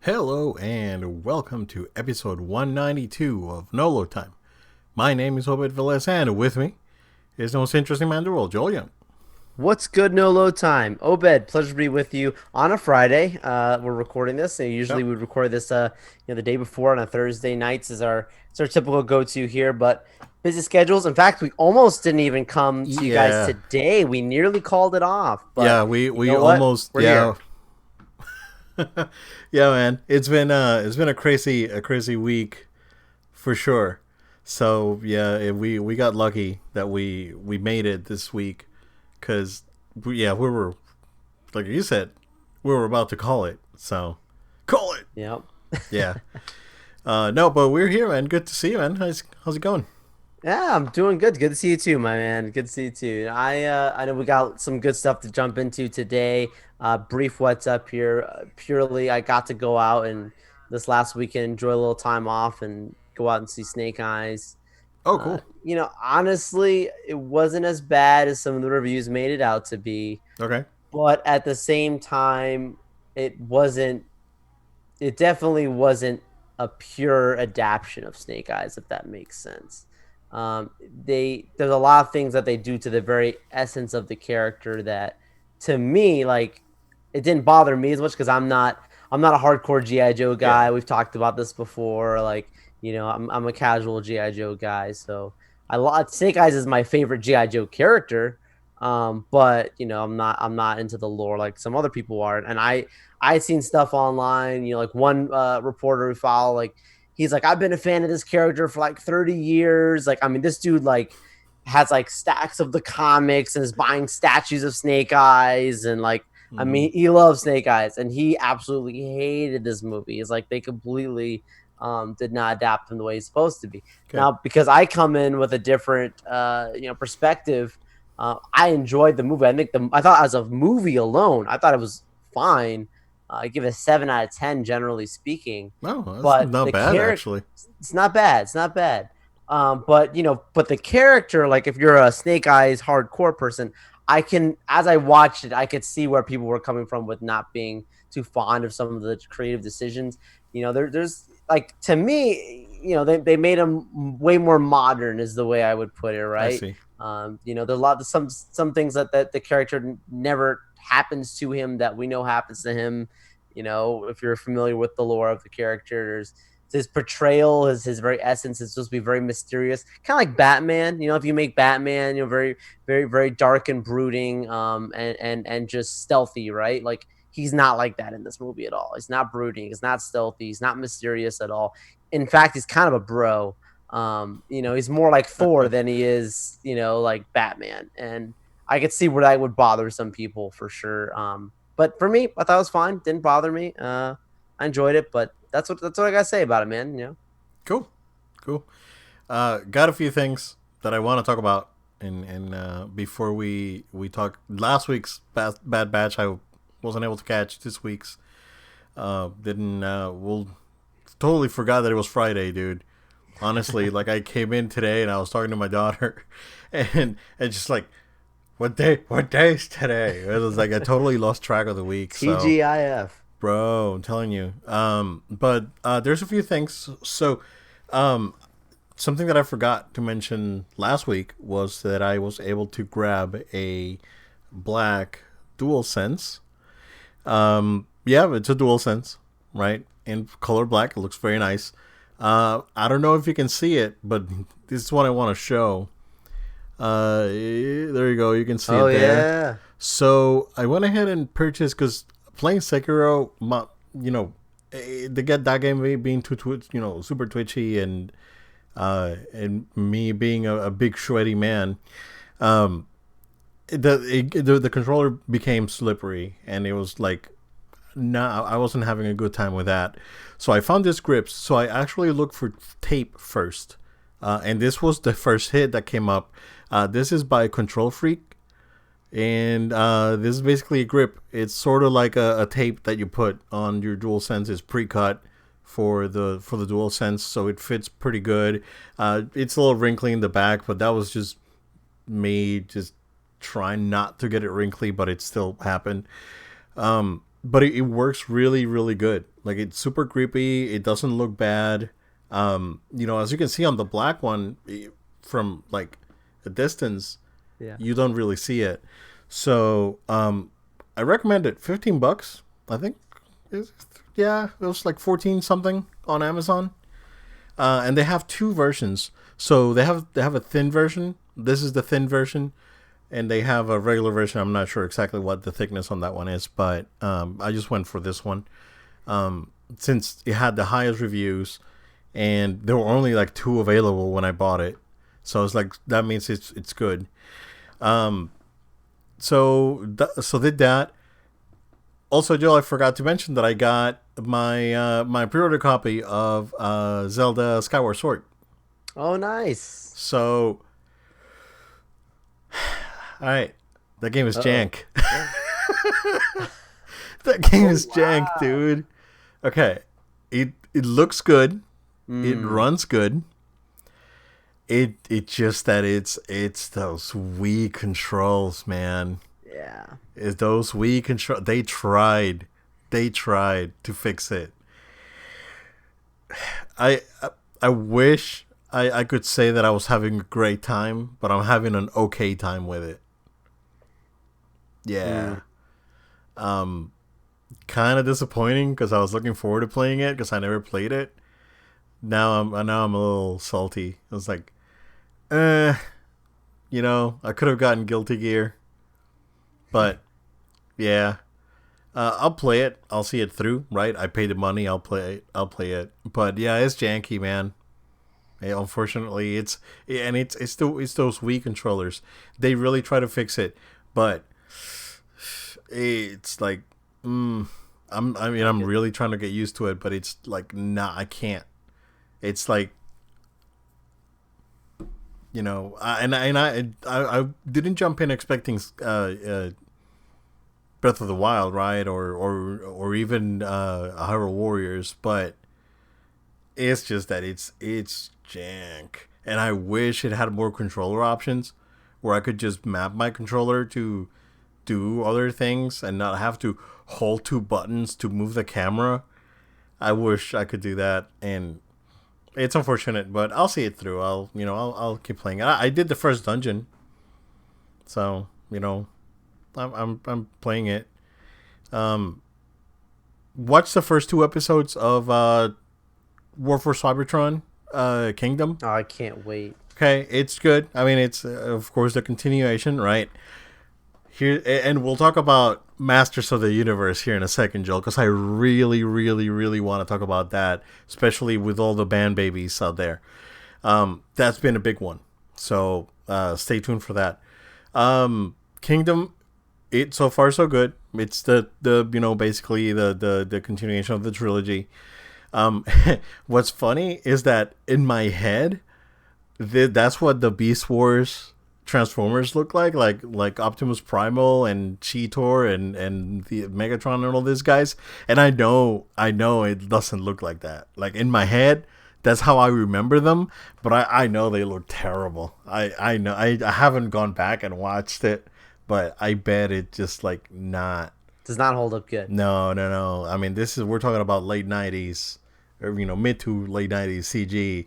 Hello and welcome to episode 192 of Nolo Time. My name is Obed Velez and with me is the most interesting man in the world, Joel Young. What's good, no load time? Obed, pleasure to be with you on a Friday. We're recording this. And usually Yep. we record this, the day before on a Thursday nights is our typical go-to here. But busy schedules. In fact, we almost didn't even come to you guys Yeah. today. We nearly called it off. But Yeah, we you we know what? almost We're here. yeah, man. It's been a crazy week for sure. So, yeah, we got lucky that we made it this week cuz we were like you said, we were about to call it. So, call it. Yep. Yeah. No, but we're here, man. Good to see you, man. How's it going? Yeah, I'm doing good. Good to see you too, my man. Good to see you too. I know we got some good stuff to jump into today. Brief what's up here. Purely, I got to go out and this last weekend enjoy a little time off and go out and see Snake Eyes. Oh, cool. Honestly, it wasn't as bad as some of the reviews made it out to be, Okay. but at the same time, it wasn't. It definitely wasn't a pure adaptation of Snake Eyes, if that makes sense. There's a lot of things that they do to the very essence of the character that, to me, like it didn't bother me as much because I'm not a hardcore GI Joe Yeah. guy. We've talked about this before. Like I'm a casual GI Joe guy, so Snake Eyes is my favorite GI Joe character. But I'm not into the lore like some other people are, and I seen stuff online, like one reporter we follow, like he's like, I've been a fan of this character for like 30 years. Like, I mean, this dude like has like stacks of the comics and is buying statues of Snake Eyes and like I Hmm. mean, he loves Snake Eyes and he absolutely hated this movie. It's like they completely did not adapt him the way he's supposed to be. Okay. Now, because I come in with a different perspective, I enjoyed the movie. I thought as a movie alone, I thought it was fine. I give it a 7 out of 10, generally speaking. No, that's But not the bad character, actually. it's not bad. It's not bad. But the character, like if you're a Snake Eyes hardcore person, as I watched it, I could see where people were coming from with not being too fond of some of the creative decisions. There's like to me, they made him way more modern, is the way I would put it, I right? see. There's a lot of some things that the character never happens to him that we know happens to him. If you're familiar with the lore of the characters, his portrayal, his very essence is supposed to be very mysterious, kind of like Batman. If you make Batman, very, very, very dark and brooding, and just stealthy, right? Like he's not like that in this movie at all. He's not brooding. He's not stealthy. He's not mysterious at all. In fact, he's kind of a bro. He's more like Thor than he is, like Batman. And I could see where that would bother some people for sure. But for me, I thought it was fine. Didn't bother me. I enjoyed it, but that's what I gotta say about it, man. Cool. Cool. Got a few things that I want to talk about, and before we talk last week's bad batch, I wasn't able to catch this week's. Didn't Well, totally forgot that it was Friday, dude. Honestly, like I came in today and I was talking to my daughter, and just like, what day is today? It was like I totally lost track of the week. So, TGIF. bro, I'm telling you. But there's a few things. So, um, something that I forgot to mention last week was that I was able to grab a black dual sense. Yeah, it's a dual sense, right? In color black, it looks very nice. I don't know if you can see it, but this is what I want to show. There you go. You can see Oh it there. yeah. So I went ahead and purchased because playing Sekiro, you know, to get that game being too super twitchy and me being a big sweaty man, um, the controller became slippery and it was like no, I wasn't having a good time with that. So I found this grips. So I actually looked for tape first, and this was the first hit that came up. This is by Control Freak, and this is basically a grip. It's sort of like a tape that you put on your DualSense. It's pre-cut for the DualSense, so it fits pretty good. It's a little wrinkly in the back, but that was just me just trying not to get it wrinkly, but it still happened. But it works really, really good. Like it's super creepy. It doesn't look bad. As you can see on the black one from like a distance, Yeah. you don't really see it. So I recommend it. $15, I think. Yeah, it was like 14 something on Amazon. And they have two versions. So they have a thin version. This is the thin version, and they have a regular version. I'm not sure exactly what the thickness on that one is, but I just went for this one since it had the highest reviews, and there were only like two available when I bought it. So it's like that means it's good. So did that. Also, Joel, I forgot to mention that I got my pre-order copy of Zelda Skyward Sword. Oh, nice. So, all right, that game is jank. That game is jank, dude. Okay, it looks good. It runs good. It just that it's those Wii controls, man. Yeah. Is those Wii control? They tried to fix it. I wish I could say that I was having a great time, but I'm having an okay time with it. Yeah. Kind of disappointing because I was looking forward to playing it because I never played it. Now I'm a little salty. I was like, I could have gotten Guilty Gear, but yeah, I'll play it. I'll see it through. Right? I paid the money. I'll play it. But yeah, it's janky, man. Yeah, unfortunately, it's those Wii controllers. They really try to fix it, but it's like, I'm really trying to get used to it, but it's like, nah, I can't. It's like, I didn't jump in expecting Breath of the Wild, right, or even Hyrule Warriors, but it's just that it's jank, and I wish it had more controller options where I could just map my controller to do other things and not have to hold two buttons to move the camera. I wish I could do that, and it's unfortunate, but I'll see it through. I'll keep playing it. I did the first dungeon, so I'm playing it. Watch the first two episodes of War for Cybertron, Kingdom. Oh, I can't wait. Okay, it's good. I mean, it's of course the continuation, right? Here, and we'll talk about Masters of the Universe here in a second, Joel, because I really, really, really want to talk about that, especially with all the band babies out there. That's been a big one, so stay tuned for that. Kingdom, it so far so good. It's the basically the continuation of the trilogy. What's funny is that in my head, that's what the Beast Wars Transformers look like Optimus Primal and Cheetor and the Megatron and all these guys. And I know it doesn't look like that. Like in my head, that's how I remember them. But I know they look terrible. I know I haven't gone back and watched it, but I bet it just like not does not hold up good. No. I mean, we're talking about late 90s or mid to late 90s CG.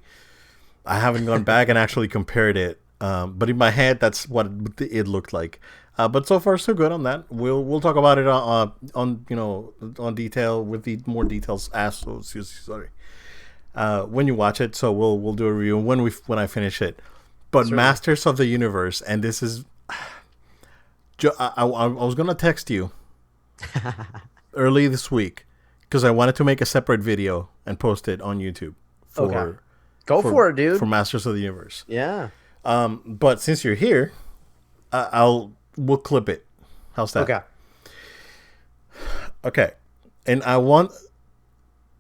I haven't gone back and actually compared it. But in my head, that's what it looked like. But so far, so good on that. We'll talk about it on detail with the more details when you watch it. So we'll do a review when I finish it. But certainly. Masters of the Universe, and this is, I was gonna text you early this week because I wanted to make a separate video and post it on YouTube. Go for it, dude. For Masters of the Universe. Yeah. But since you're here, we'll clip it. How's that? Okay. And I want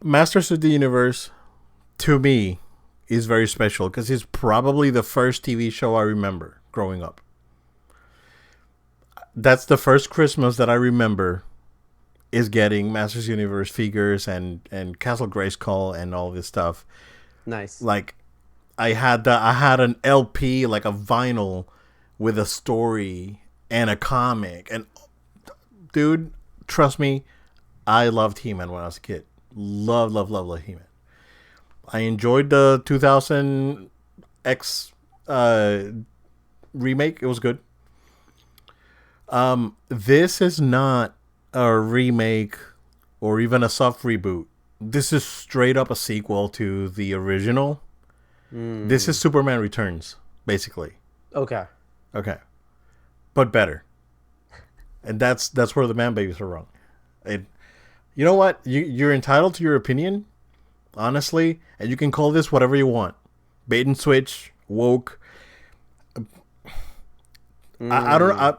Masters of the Universe, to me, is very special because it's probably the first TV show I remember growing up. That's the first Christmas that I remember is getting Masters of the Universe figures and Castle Grayskull and all this stuff. Nice. Like, I had an LP, like a vinyl with a story and a comic. And dude, trust me, I loved He-Man when I was a kid. Love He-Man. I enjoyed the 2000 X remake. It was good. This is not a remake or even a soft reboot. This is straight up a sequel to the original. This is Superman Returns, basically. Okay. Okay. But better. And that's where the man babies are wrong. You know what? You're entitled to your opinion, honestly, and you can call this whatever you want. Bait and switch, woke. I don't.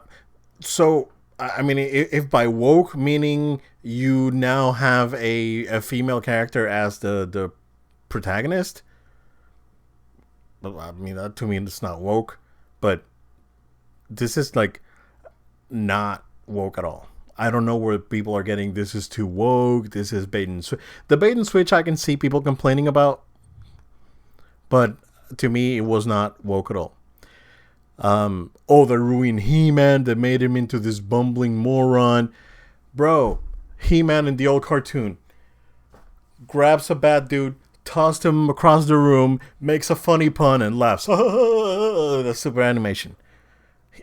So I mean, if by woke meaning you now have a female character as the protagonist, I mean that to me it's not woke, but this is like not woke at all. I don't know where people are getting this is too woke. This is bait and switch. The bait and switch I can see people complaining about, but to me it was not woke at all. They ruined He-Man. They made him into this bumbling moron. Bro, He-Man in the old cartoon grabs a bad dude, tossed him across the room, makes a funny pun, and laughs. That's super animation.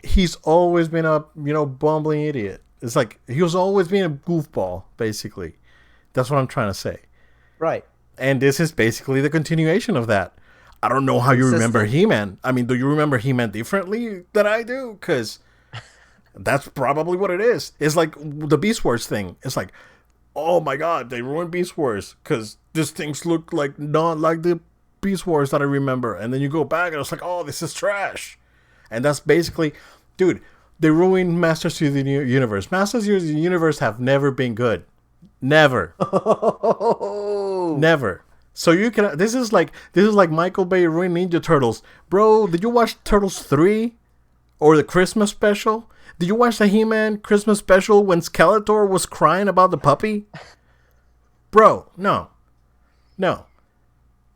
He's always been a bumbling idiot. It's like he was always being a goofball, basically. That's what I'm trying to say. Right. And this is basically the continuation of that. I don't know how you remember He-Man. I mean, do you remember He-Man differently than I do? Because that's probably what it is. It's like the Beast Wars thing. It's like, oh my God, they ruined Beast Wars because these things look like not like the Beast Wars that I remember. And then you go back and it's like, oh, this is trash. And that's basically, dude, they ruined Masters of the Universe. Masters of the Universe have never been good. Never. Never. So you can. This is like Michael Bay ruined Ninja Turtles, bro. Did you watch Turtles 3 or the Christmas special? Did you watch the He-Man Christmas special when Skeletor was crying about the puppy? Bro, no.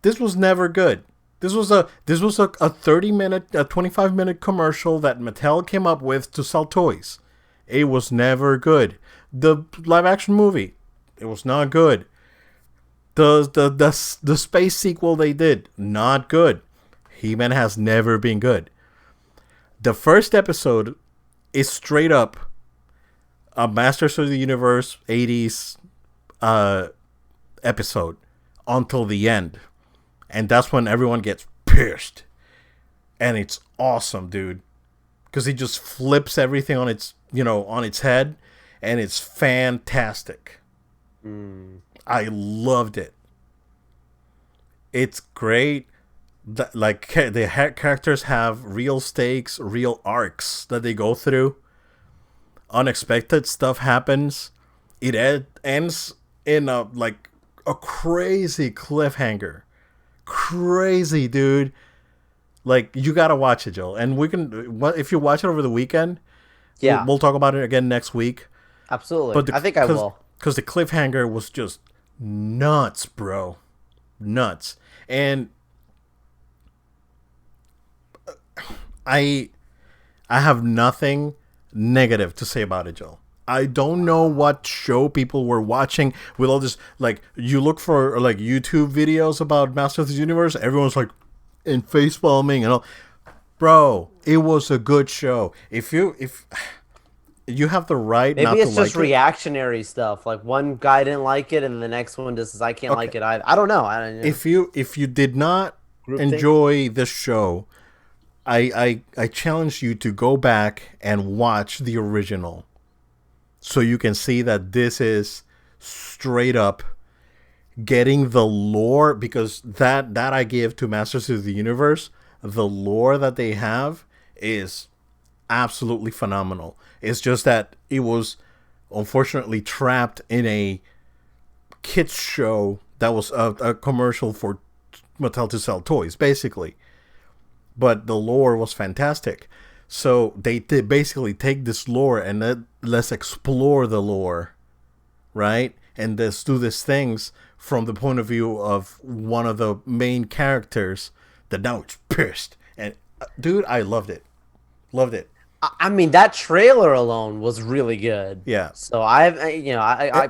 This was never good. This was a 30-minute, a 25-minute commercial that Mattel came up with to sell toys. It was never good. The live action movie, it was not good. The space sequel they did, not good. He-Man has never been good. The first episode is straight up a Masters of the Universe 80s episode until the end. And that's when everyone gets pissed. And it's awesome, dude. Because he just flips everything on its head. And it's fantastic. I loved it. It's great. The characters have real stakes, real arcs that they go through. Unexpected stuff happens. It ends in a crazy cliffhanger. Crazy, dude. Like, you gotta watch it, Joel. And if you watch it over the weekend, we'll talk about it again next week. Absolutely. But I think I will. Because the cliffhanger was just nuts, bro. Nuts. And I have nothing negative to say about it, Joel. I don't know what show people were watching with all this. Like, you look for YouTube videos about Masters of the Universe, everyone's like in face palming and all. Bro, it was a good show. If you have the right, maybe not it's to just like reactionary stuff. Like, one guy didn't like it, and the next one just says, "I can't like it." I don't know. If you did not enjoy this show, I challenge you to go back and watch the original, so you can see that this is straight up getting the lore, because that I give to Masters of the Universe. The lore that they have is absolutely phenomenal. It's just that it was unfortunately trapped in a kids show that was a commercial for Mattel to sell toys, basically. But the lore was fantastic. So they basically take this lore and let's explore the lore, right? And let's do these things from the point of view of one of the main characters that now it's pissed. And dude, I loved it. Loved it. I mean, that trailer alone was really good. Yeah. So I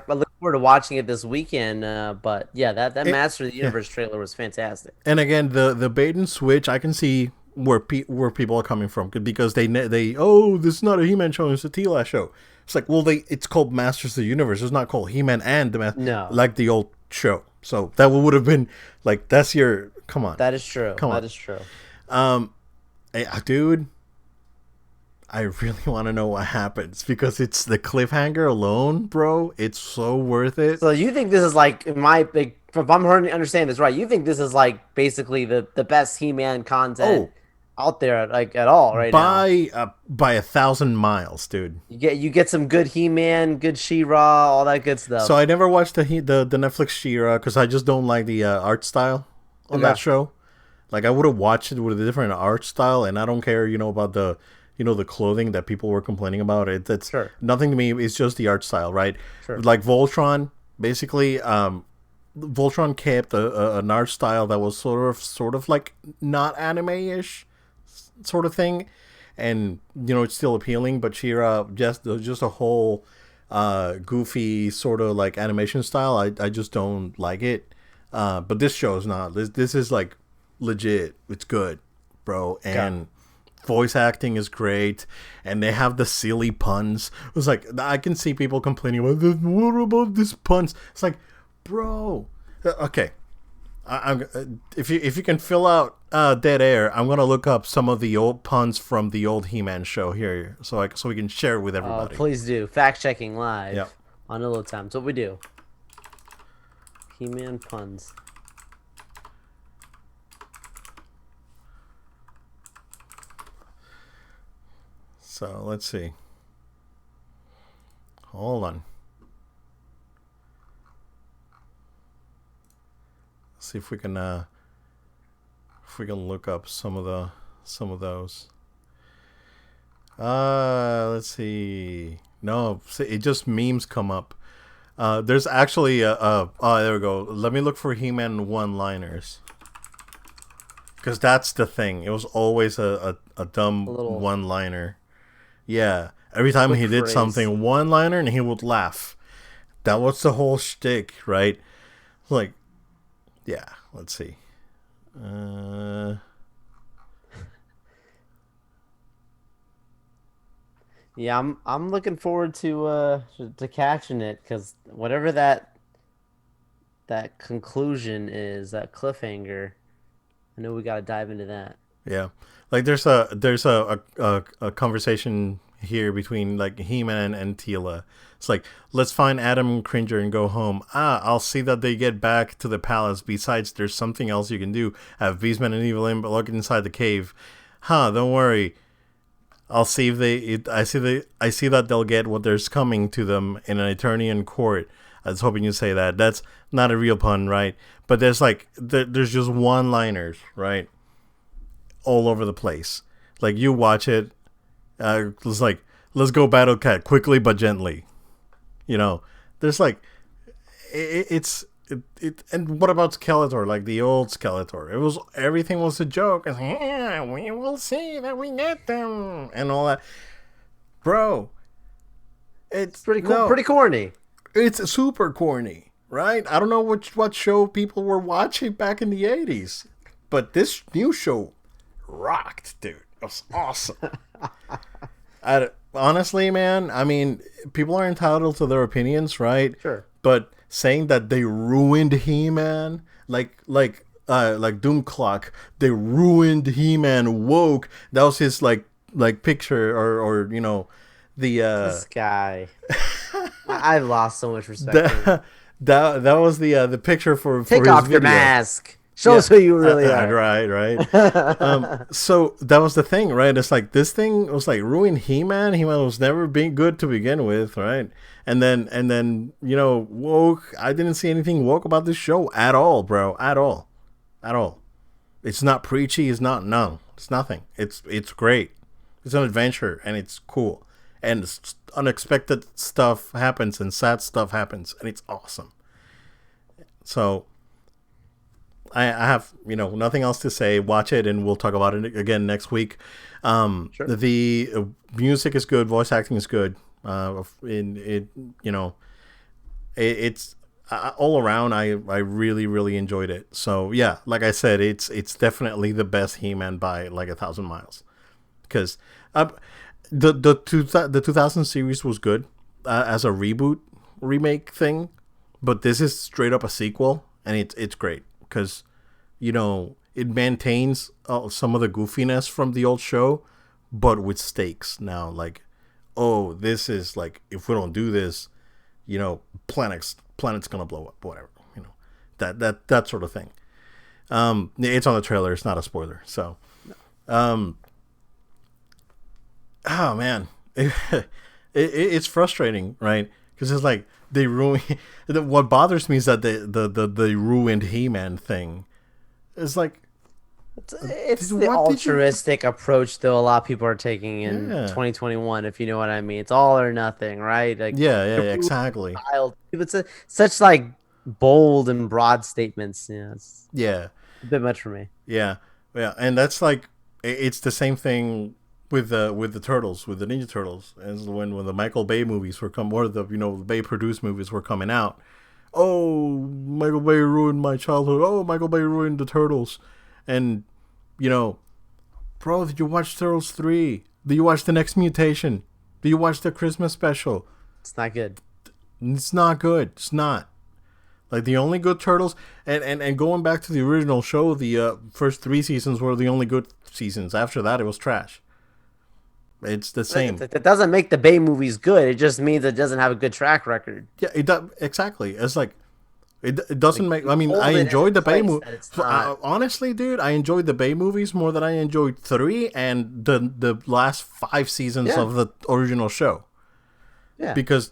looked forward to watching it this weekend. But yeah, that it, Master of the yeah. Universe trailer was fantastic. And again, the bait and switch, I can see where people are coming from because they oh, this is not a He-Man show, it's a Tila show. It's like, well, it's called Masters of the Universe. It's not called He-Man and No, like the old show. So that would have been like, that's your, come on, that is true. come on, That is true. hey, dude. I really want to know what happens because it's the cliffhanger alone, bro. It's so worth it. So you think this is like in my big? If I'm understanding this right, you think this is like basically the best He-Man content Oh, out there, like at all right now. by 1,000 miles, dude. You get some good He-Man, good She-Ra, all that good So stuff. I never watched the Netflix She-Ra because I just don't like the art style on that Okay, show. Like I would have watched it with a different art style, and I don't care, about the clothing that people were complaining about. It's sure, nothing to me. It's just the art style, right? sure. Like Voltron, basically. Voltron kept an art style that was sort of like not anime-ish sort of thing, and it's still appealing. But Shira just a whole goofy sort of like animation style. I just don't like it. But this show is not. This is like legit. It's good, bro, Got and voice acting is great, and they have the silly puns. It was like I can see people complaining about this. What about this puns? It's like, bro, okay. If you can fill out dead air, I'm gonna look up some of the old puns from the old He-Man show here, so we can share it with everybody. Please do fact checking live Yeah. on a little time. That's what we do. He-Man puns. So let's see. Hold on. See if we can look up some of those. Let's see. No, see, it just memes come up. There's actually oh, there we go. Let me look for He-Man one-liners. Because that's the thing. It was always a dumb A little one-liner. Yeah. Every time quick he did phrase. something, one-liner, and he would laugh. That was the whole shtick, right? Like, yeah. Let's see. Yeah, I'm looking forward to catching it because whatever that conclusion is, that cliffhanger, I know we got to dive into that. Yeah, like there's a conversation here between like He-Man and Tila. It's like, let's find Adam and Cringer and go home. I'll see that they get back to the palace. Besides, there's something else you can do. Have Beastman and Evil Imp look inside the cave. Don't worry. I'll see if I see that they'll get what there's coming to them in an Eternian court. I was hoping you say that. That's not a real pun, right? But there's just one-liners, right? All over the place. Like you watch it, it's like, let's go Battle Cat quickly but gently. There's like and what about Skeletor? Like the old Skeletor, everything was a joke. It's like, yeah, we will see that we get them and all that, bro. It's Pretty cool, no, pretty corny. it's super corny, right? I don't know what show people were watching back in the '80s, but this new show rocked, dude. It was awesome. Honestly, man, I mean, people are entitled to their opinions, right? Sure. But saying that they ruined He-Man, like Doom Clock, they ruined He-Man woke. That was his like picture or the This guy, I've lost so much respect for him. that was the picture for Take his off your video. mask. Show us who you really are. Right. So that was the thing, right? It's like this thing was like ruined He-Man. He-Man was never being good to begin with, right? And then woke. I didn't see anything woke about this show at all, bro. At all. It's not preachy. It's not It's nothing. It's great. It's an adventure and it's cool. And unexpected stuff happens and sad stuff happens and it's awesome. So I have nothing else to say. Watch it and we'll talk about it again next week. Sure. The music is good. Voice acting is good. In it, It's all around. I really really enjoyed it. So yeah, like I said, it's definitely the best He-Man by like 1,000 miles. Because uh, the 2000 series was good as a reboot remake thing, but this is straight up a sequel, and it's great because it maintains some of the goofiness from the old show, but with stakes now. Like, oh, this is like, if we don't do this, planet's gonna blow up, whatever. That sort of thing. It's on the trailer. It's not a spoiler. So, um, oh man, it's frustrating, right? Because it's like they ruin. What bothers me is that they ruined He-Man thing. It's like, It's the altruistic approach that a lot of people are taking in Yeah. 2021, if you know what I mean. It's all or nothing, right? Like, Yeah, exactly. it's such like bold and broad statements. Yeah, it's Yeah, a bit much for me. yeah, yeah, and that's like it's the same thing with the turtles, with the Ninja Turtles, as when the Michael Bay movies were or the Bay produced movies were coming out. Oh, Michael Bay ruined my childhood. Oh, Michael Bay ruined the Turtles, and you know, bro, did you watch Turtles 3? Did you watch The Next Mutation? Did you watch the Christmas special? It's not good. It's not good. It's not. Like, the only good Turtles, and going back to the original show, the first 3 seasons were the only good seasons. After that, it was trash. It's the same. That doesn't make the Bay movies good. It just means it doesn't have a good track record. Yeah, it does exactly. It's like it doesn't Like, make. I mean, hold I it in enjoyed the Bay place movie. that it's not. Honestly, dude, I enjoyed the Bay movies more than I enjoyed 3 and the last 5 seasons Yeah. of the original show. Yeah. Because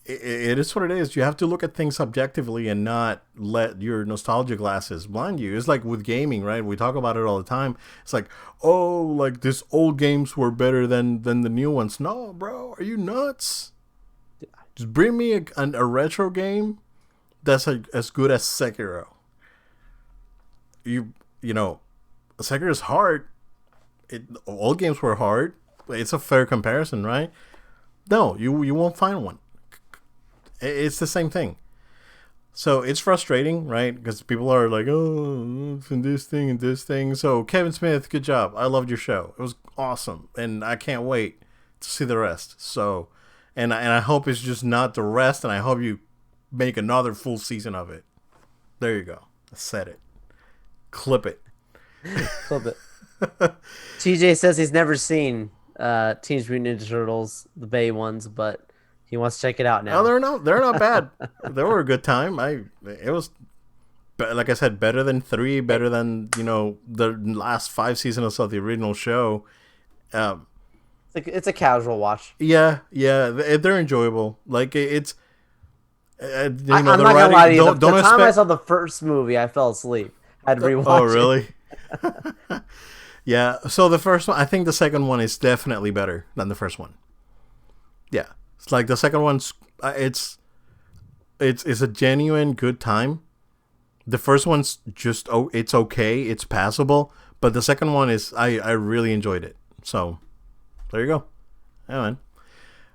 it is what it is. You have to look at things objectively and not let your nostalgia glasses blind you. It's like with gaming, right? We talk about it all the time. It's like, oh, like these old games were better than the new ones. No, bro, are you nuts? Just bring me a retro game that's as good as Sekiro. You know, Sekiro is hard. All games were hard. It's a fair comparison, right? No, you won't find one. It's the same thing. So it's frustrating, right? Because people are like, oh, it's in this thing and this thing. So Kevin Smith, good job. I loved your show. It was awesome, and I can't wait to see the rest. So, and I hope it's just not the rest, and I hope you make another full season of it. There you go. I said it. Clip it. Clip it. TJ says he's never seen Teenage Mutant Ninja Turtles, the Bay ones, but he wants to check it out now. Oh, they're not bad. They were a good time. It was, like I said, better than 3, better than the last 5 seasons of the original show. It's a casual watch. Yeah, they're enjoyable. Like it's, I'm not gonna lie to you. The time I saw the first movie, I fell asleep. I had to rewatch. Oh, really? Yeah. So the first one, I think the second one is definitely better than the first one. Yeah. It's like the second one's it's a genuine good time. The first one's just it's okay, it's passable, but the second one is I really enjoyed it. So there you go. Yeah,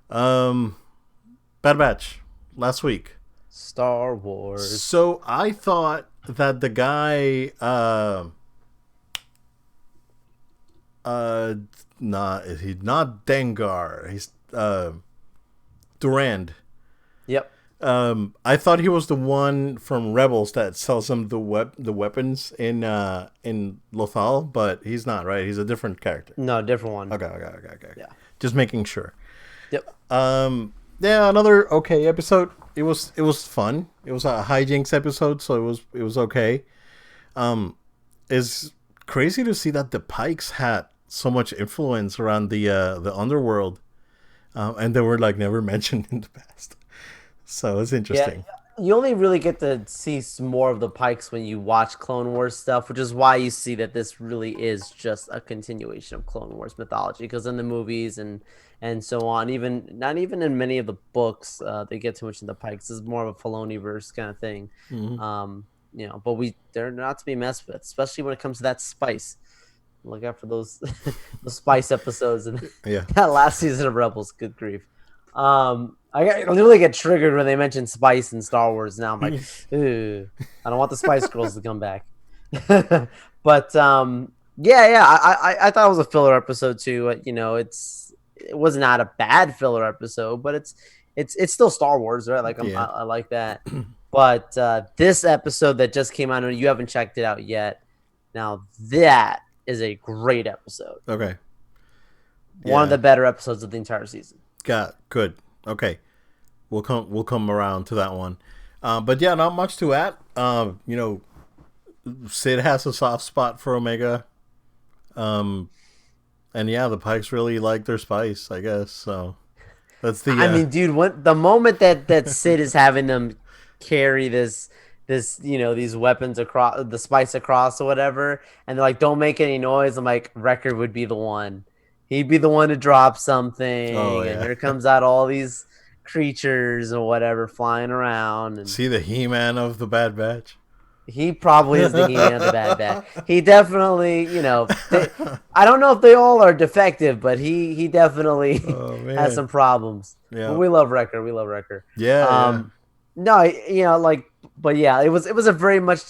man. Bad Batch last week. Star Wars. So I thought that the guy he's not Dengar. He's Durand. Yep. I thought he was the one from Rebels that sells him the weapons in Lothal, but he's not, right? He's a different character. No, different one. Okay. Yeah. Just making sure. Yep. Yeah, another okay episode. It was fun. It was a hijinks episode, so it was okay. It's crazy to see that the Pikes had so much influence around the underworld. And they were like never mentioned in the past, so it's interesting. Yeah, you only really get to see some more of the Pikes when you watch Clone Wars stuff, which is why you see that this really is just a continuation of Clone Wars mythology. Because in the movies and so on, not even in many of the books, they get too much in the Pikes. This is more of a Filoni-verse kind of thing. Mm-hmm. But they're not to be messed with, especially when it comes to that spice. Look out for those the spice episodes and Yeah. that last season of Rebels. Good grief. I literally get triggered when they mention spice in Star Wars. Now I'm like, ooh, I don't want the Spice Girls to come back. But yeah, I thought it was a filler episode too. It was not a bad filler episode, but it's still Star Wars, right? Like Yeah. I like that. But this episode that just came out, and you haven't checked it out yet. Now that is a great episode. Okay. One of Yeah. the better episodes of the entire season. Got good. Okay. We'll come around to that one. But yeah, not much to add. Sid has a soft spot for Omega. Um, and yeah, the Pikes really like their spice, I guess. So that's the I mean, dude, the moment that Sid is having them carry this these weapons across the spice across or whatever, and they're like, "Don't make any noise." I'm like, Wrecker would be the one. He'd be the one to drop oh something, and yeah. here comes out all these creatures or whatever flying around, and See the He-Man of the Bad Batch. he probably is the He-Man of the Bad Batch. He definitely, I don't know if they all are defective, but he definitely Oh has man. some problems. But Yeah. we love Wrecker. We love Wrecker. Yeah. Yeah. No, but yeah, it was a very much,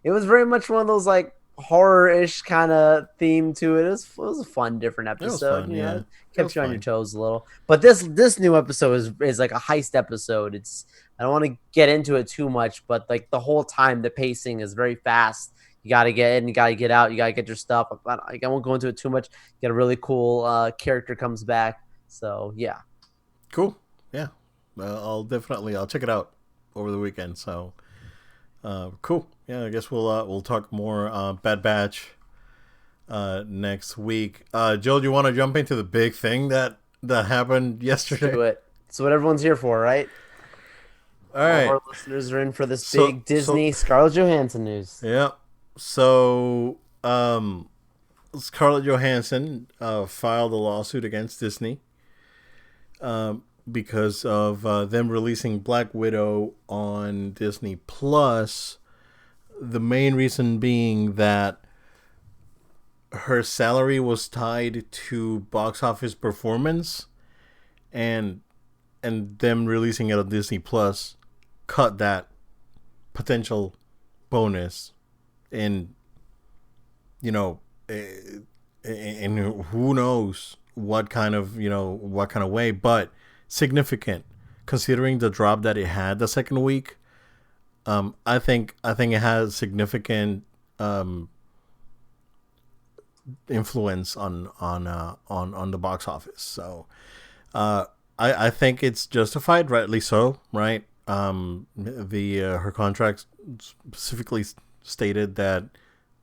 it was very much one of those like horror-ish kind of theme to it. It was a fun, different It was episode. fun. Yeah. It was Kept you on your fine. toes a little. But this new episode is like a heist episode. I don't want to get into it too much, but like the whole time the pacing is very fast. You got to get in, you got to get out, you got to get your stuff. I won't go into it too much. Get a really cool character comes back. So yeah. Cool. Yeah. I'll check it out over the weekend. So cool. Yeah. I guess we'll talk more Bad Batch next week. Joe, do you want to jump into the big thing that happened Let's do yesterday? it. It's what everyone's here for, right? All All of right. our listeners are in for this So big so Disney Scarlett Johansson news. yeah. So Scarlett Johansson filed a lawsuit against Disney because of them releasing Black Widow on Disney Plus. The main reason being that her salary was tied to box office performance, and them releasing it on Disney Plus cut that potential bonus. And you know, and who knows what kind of way, but significant considering the drop that it had the second week. I think it has significant influence on the box office. So I think it's justified, rightly so, right? The her contract specifically stated that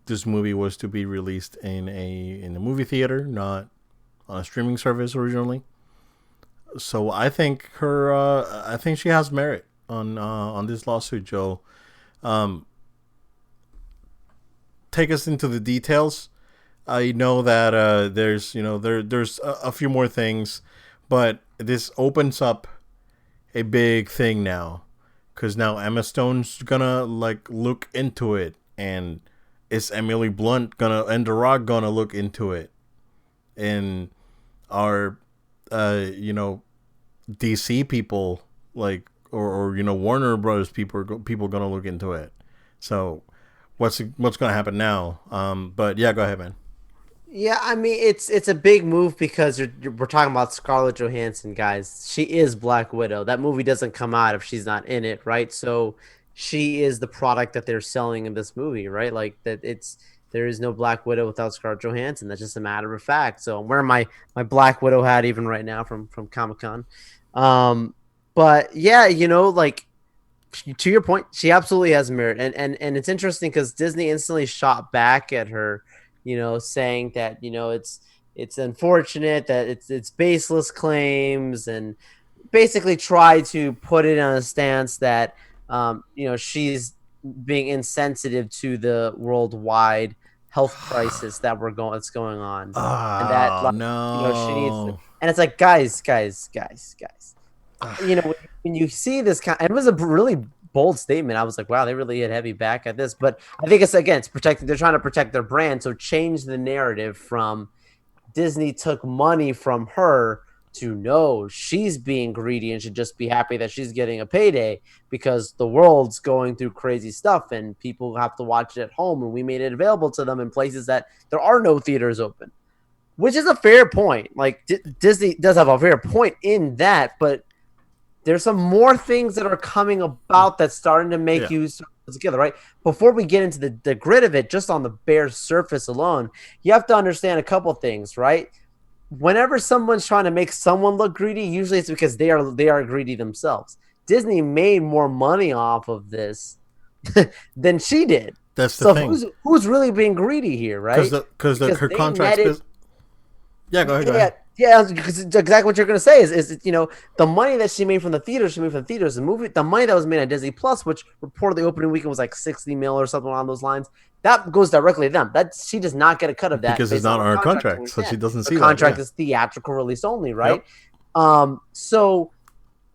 this movie was to be released in a movie theater, not on a streaming service originally. So I think she has merit on this lawsuit, Joe. Um, Take us into the details. I know that there's a few more things, but this opens up a big thing now, because now Emma Stone's gonna like look into it, and is Emily Blunt gonna and The Rock gonna look into it, and are DC people like or Warner Brothers people gonna look into it. So what's gonna happen now? But yeah, go ahead, man. Yeah, I mean it's a big move because we're talking about Scarlett Johansson, guys. She is Black Widow. That movie doesn't come out if she's not in it, right? So she is the product that they're selling in this movie, right? Like that there is no Black Widow without Scarlett Johansson. That's just a matter of fact. So I'm wearing my Black Widow hat even right now from Comic-Con. Um, but yeah, like to your point, she absolutely has merit, and it's interesting because Disney instantly shot back at her, saying that it's unfortunate that it's baseless claims, and basically tried to put it on a stance that she's being insensitive to the worldwide health crisis that's going on, and that Oh like she needs to, no. and it's like guys, when you see this kind, it was a really bold statement. I was like, wow, they really hit heavy back at this. But I think it's protecting. They're trying to protect their brand, so change the narrative from Disney took money from her to know she's being greedy and should just be happy that she's getting a payday because the world's going through crazy stuff and people have to watch it at home, and we made it available to them in places that there are no theaters open, which is a fair point. Like Disney does have a fair point in that, but there's some more things that are coming about that's starting to make you together, right? Before we get into the grid of it, just on the bare surface alone, you have to understand a couple things, right? Whenever someone's trying to make someone look greedy, usually it's because they are greedy themselves. Disney made more money off of this than she did. That's the thing. Who's really being greedy here, right? Because her contracts. Yeah, go ahead. Yeah, because exactly what you're going to say is the money that she made from the theaters, the movie, the money that was made on Disney Plus, which reportedly opening weekend was like 60 mil or something along those lines. That goes directly to them. That she does not get a cut of that because it's not on her contract, so she doesn't see that. Contract is theatrical release only, right? Yep. So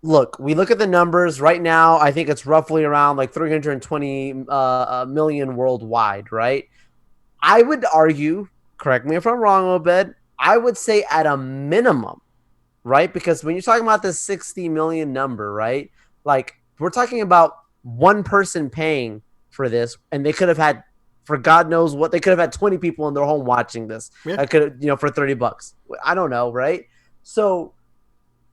we look at the numbers right now. I think it's roughly around like 320 million worldwide, right? I would argue, correct me if I'm wrong, Obed, I would say at a minimum, right? Because when you're talking about this 60 million number, right? Like we're talking about one person paying for this, and they could have had, for God knows what, they could have had 20 people in their home watching this. Yeah. I could, for $30. I don't know, right? So,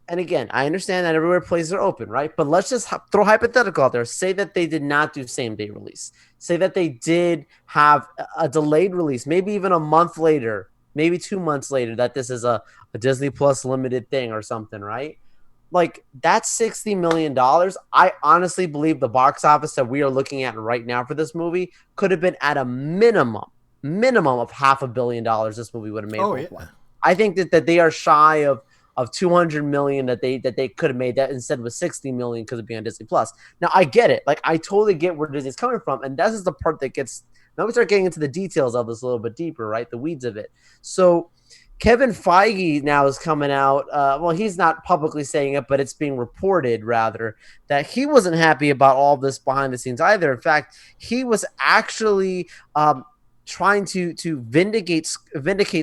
and again, I understand that everywhere places are open, right? But let's just throw hypothetical out there. Say that they did not do same day release. Say that they did have a delayed release, maybe even a month later, maybe 2 months later, that this is a Disney Plus limited thing or something, right? Like that's $60 million. I honestly believe the box office that we are looking at right now for this movie could have been at a minimum of $500 million. This movie would have made. Oh, yeah. I think that they are shy of 200 million that they could have made, that instead was 60 million because of being on Disney Plus. Now I get it. Like I totally get where Disney's coming from. And this is the part that gets, now we start getting into the details of this a little bit deeper, right? The weeds of it. So Kevin Feige now is coming out. Well, he's not publicly saying it, but it's being reported rather that he wasn't happy about all this behind the scenes either. In fact, he was actually trying to vindicate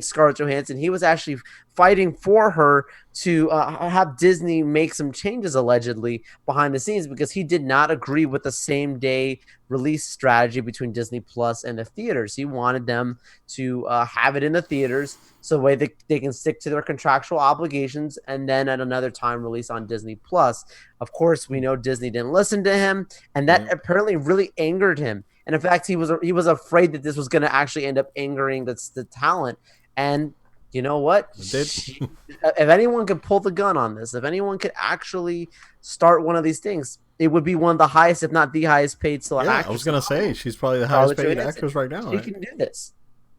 Scarlett Johansson. He was actually fighting for her to have Disney make some changes allegedly behind the scenes because he did not agree with the same day release strategy between Disney Plus and the theaters. He wanted them to have it in the theaters so the way they can stick to their contractual obligations and then at another time release on Disney Plus. Of course, we know Disney didn't listen to him, and that apparently really angered him. And in fact, he was afraid that this was going to actually end up angering the talent. And you know what? If anyone could pull the gun on this, if anyone could actually start one of these things, it would be one of the highest, if not the highest paid actress. I was going to say, she's probably the highest paid actress right now. She can do this.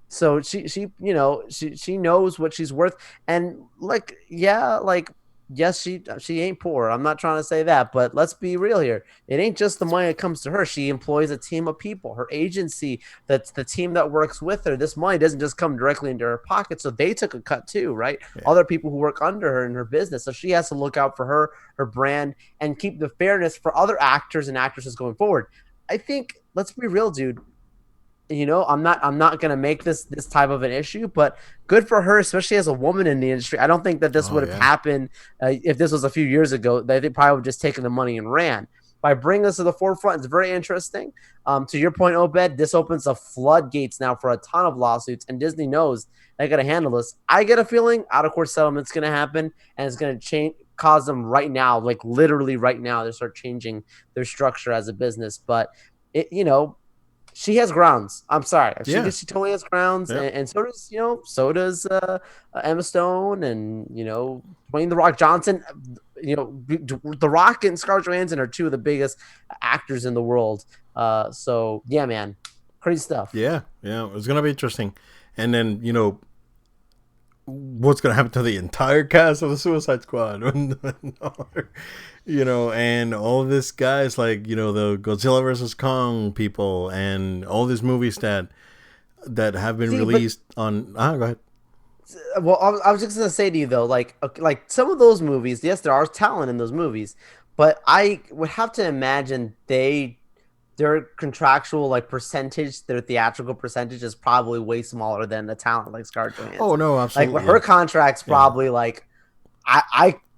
So she knows what she's worth. And yes, she ain't poor. I'm not trying to say that, but let's be real here. It ain't just the money that comes to her. She employs a team of people. Her agency, that's the team that works with her. This money doesn't just come directly into her pocket, so they took a cut too, right? Yeah. Other people who work under her in her business, so she has to look out for her brand, and keep the fairness for other actors and actresses going forward. I think, let's be real, dude. I'm not gonna make this type of an issue, but good for her, especially as a woman in the industry. I don't think that this would have happened if this was a few years ago. They probably would have just taken the money and ran. By bringing us to the forefront, it's very interesting. To your point, Obed, this opens the floodgates now for a ton of lawsuits, and Disney knows they got to handle this. I get a feeling out-of-court settlement's going to happen, and it's going to cause them right now, like literally right now, to start changing their structure as a business. But she has grounds. I'm sorry. She totally has grounds, and so does Emma Stone, and Dwayne "The Rock" Johnson. The Rock and Scarlett Johansson are two of the biggest actors in the world. So yeah, man, crazy stuff. Yeah, it's gonna be interesting. And then what's gonna happen to the entire cast of the Suicide Squad? And all this guys like the Godzilla versus Kong people and all these movies that have been released on. Go ahead. Well, I was just gonna say to you though, like some of those movies, yes, there are talent in those movies, but I would have to imagine their contractual percentage, their theatrical percentage is probably way smaller than the talent like Scarlett Johansson. Oh no, absolutely. Her contract's probably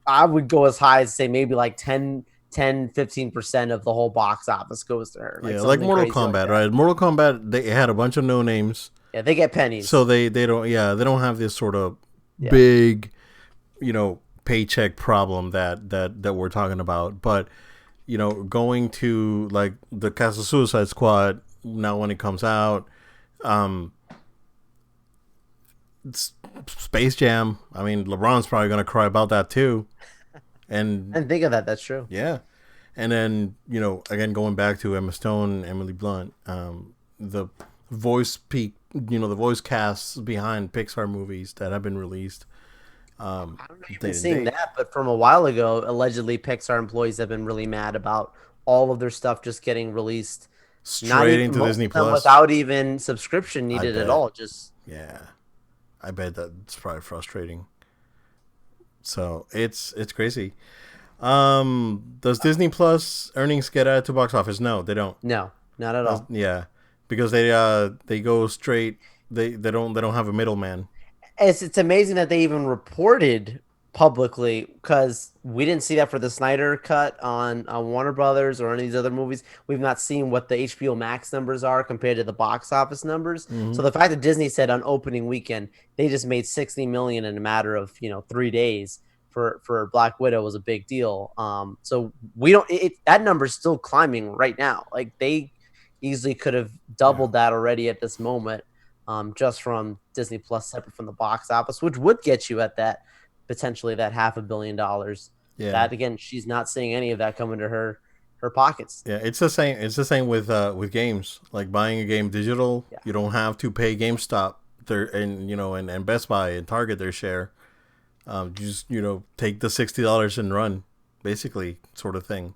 I would go as high as say maybe like 15% of the whole box office goes to her. Like Yeah, like something Mortal crazy like Kombat, that. right? Mortal Kombat, they had a bunch of no names, Yeah, they get so pennies. they don't they don't have this sort of Yeah. big, paycheck problem that we're talking about. But going to like the cast of Suicide Squad now when it comes out, um, Space Jam. I mean, LeBron's probably gonna cry about that too. I And didn't think of that. That's true. yeah, and then again going back to Emma Stone, Emily Blunt, the voice peak, the voice casts behind Pixar movies that have been released. I don't know if you've been Day to seeing day, that, but from a while ago, allegedly Pixar employees have been really mad about all of their stuff just getting released. Not straight even into most Disney of them Plus. without even subscription I needed at bet. all. Just Yeah, I bet that's probably frustrating. So it's crazy. Does Disney Plus earnings get added to box office? No, they don't. no, not at all. Yeah, because they go straight. They don't have a middleman. It's amazing that they even reported publicly because we didn't see that for the Snyder cut on Warner Brothers or any of these other movies. We've not seen what the HBO Max numbers are compared to the box office numbers. Hmm. So the fact that Disney said on opening weekend they just made 60 million in a matter of 3 days for Black Widow was a big deal. So we don't that number's still climbing right now. Like they easily could have Yeah, doubled that already at this moment, just from Disney Plus separate from the box office, which would get you at that potentially that $500 million. yeah, That again, she's not seeing any of that coming to her pockets. yeah. It's the same. It's the same with games. Like buying a game digital, Yeah. you don't have to pay GameStop their and Best Buy and Target their share. Just take the $60 and run, basically, sort of thing.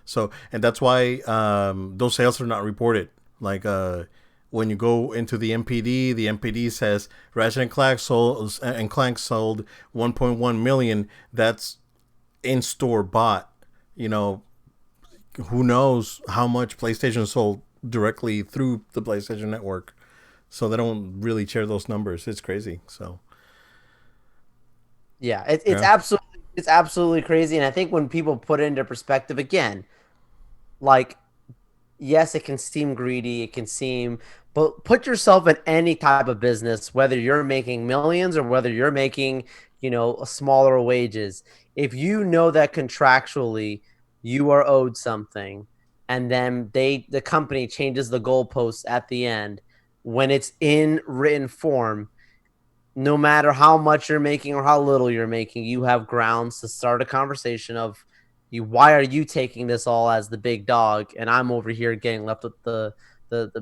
So, and that's why those sales are not reported. Like when you go into the MPD says Ratchet and Clank sold 1.1 million. That's in store bought. You know, who knows how much PlayStation sold directly through the PlayStation Network. So they don't really share those numbers. It's crazy. So Yeah, it's yeah. absolutely crazy. And I think when people put it into perspective again, like yes, it can seem greedy, it can seem, but put yourself in any type of business, whether you're making millions or whether you're making, smaller wages. If you know that contractually you are owed something, and then the company changes the goalposts at the end when it's in written form, no matter how much you're making or how little you're making, you have grounds to start a conversation of why are you taking this all as the big dog and I'm over here getting left with the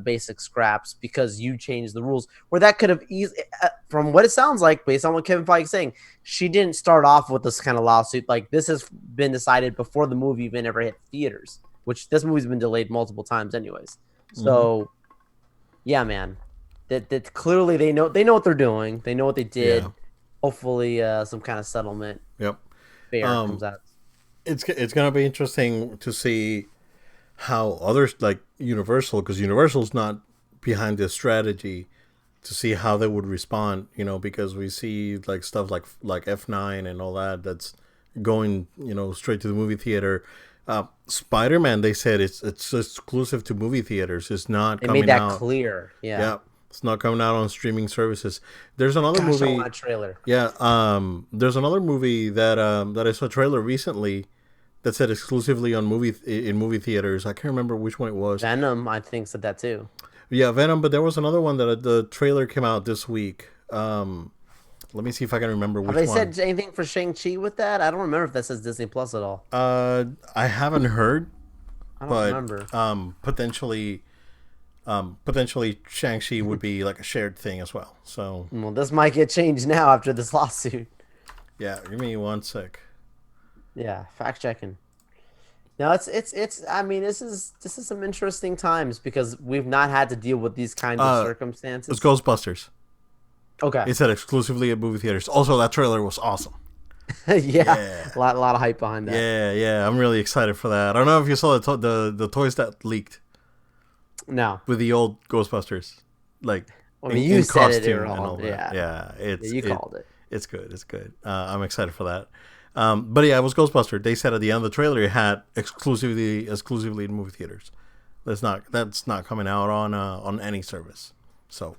basic scraps because you changed the rules. Where that could have easily, from what it sounds like, based on what Kevin Feige is saying, she didn't start off with this kind of lawsuit. Like this has been decided before the movie even ever hit theaters, which this movie's been delayed multiple times anyways. Mm-hmm. So yeah, man. That clearly they know what they're doing. They know what they Yeah. did. Hopefully, some kind of settlement Yep. fair comes Um, out. it's gonna be interesting to see how others like Universal, because Universal's not behind this strategy, to see how they would respond. Because we see like stuff like F9 and all that that's going straight to the movie theater. Spider-Man, they said it's exclusive to movie theaters. It's not They made coming that out. clear. Yeah. Yeah, it's not coming out on streaming services. There's another Gosh, I want movie. a trailer. Yeah, there's another movie that I saw a trailer recently that said exclusively on movie theaters. I can't remember which one it was. Venom, I think, said that too. Yeah, Venom, but there was another one that the trailer came out this week. Let me see if I can remember Have which they one. said anything for Shang-Chi with that? I don't remember if that says Disney Plus at all. I haven't heard, I don't but remember. potentially Shang-Chi would be like a shared thing as well. So Well, this might get changed now after this lawsuit. yeah, give me one sec. Yeah, fact checking. No, it's. I mean, this is some interesting times because we've not had to deal with these kinds of It's circumstances. Ghostbusters. Okay. It said exclusively at movie theaters. Also, that trailer was awesome. Yeah, Yeah, a lot of hype behind that. yeah. I'm really excited for that. I don't know if you saw the toys that leaked No, with the old Ghostbusters, like I in, mean you in said it costume and all. all that. Yeah, Yeah, yeah, you called it. it's good. It's good. I'm excited for that. But yeah, it was Ghostbuster. They said at the end of the trailer it had exclusively in movie theaters. That's not coming out on any service. So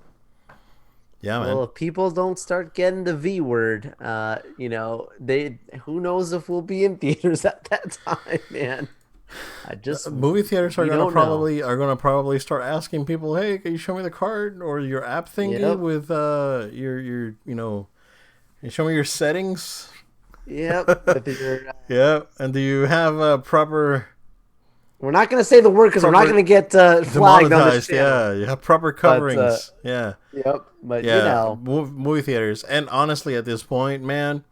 yeah, man. Well, if people don't start getting the V word, they who knows if we'll be in theaters at that time, man. I just Movie theaters we don't know. are gonna probably start asking people, "Hey, can you show me the card or your app thingy Yep, with your can you show me your settings?" yep. If you're, Yeah, and do you have a proper we're not gonna say the word because we're not proper gonna get flagged on this demonetized? channel. Yeah, you have proper But coverings. Yeah, yep. But yeah, movie theaters. And honestly, at this point, man,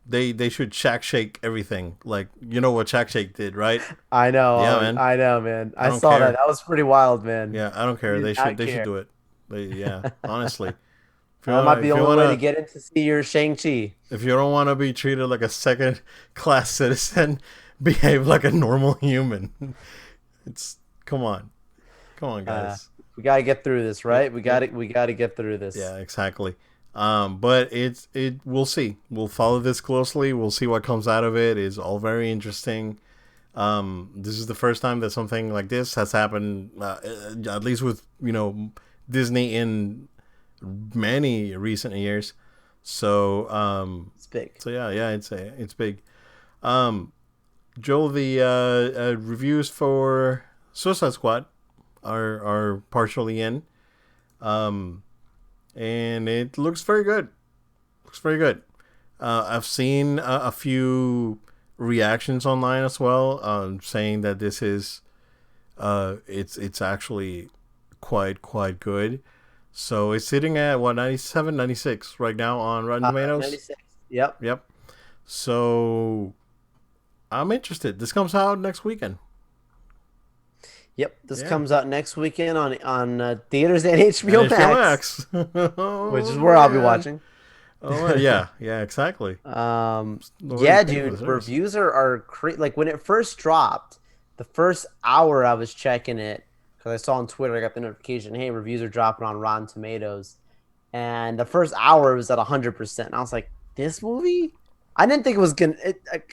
they should Shack Shake everything. Like you know what Shack Shake did, right? I know, Yeah, man. I know, man. I I don't saw that. care. That was pretty wild, man. Yeah, I don't I care. did not They should care. do it. Yeah, honestly. That might be the If you only way to wanna get in to see your Shang-Chi. if you don't want to be treated like a second class citizen, behave like a normal human. It's come on, Uh, guys. we gotta get through this, Yep, right? yep. We gotta get through this. Yeah, exactly. But we'll see. We'll follow this closely. We'll see what comes out of it. It's all very interesting. This is the first time that something like this has happened, at least with Disney in many recent years. So It's big. yeah, it's big. Um, Joel, the reviews for Suicide Squad are partially in, um, and it looks very good. Looks very good. I've seen a few reactions online as well, saying that this is it's actually quite good. So it's sitting at what 97, 96 right now on Rotten Tomatoes. 96. Yep. Yep. So I'm interested. This comes out next weekend. Yep. This Yeah. comes out next weekend on theaters and HBO And HBO Max, Max. which Oh is where I'll be man. watching. Oh yeah, yeah, exactly. Already Yeah, paying for the dude. service. Reviews are like when it first dropped, the first hour I was checking it because I saw on Twitter, I got the notification, hey, reviews are dropping on Rotten Tomatoes. And the first hour was at 100%. And I was like, this movie? I didn't think it was gonna.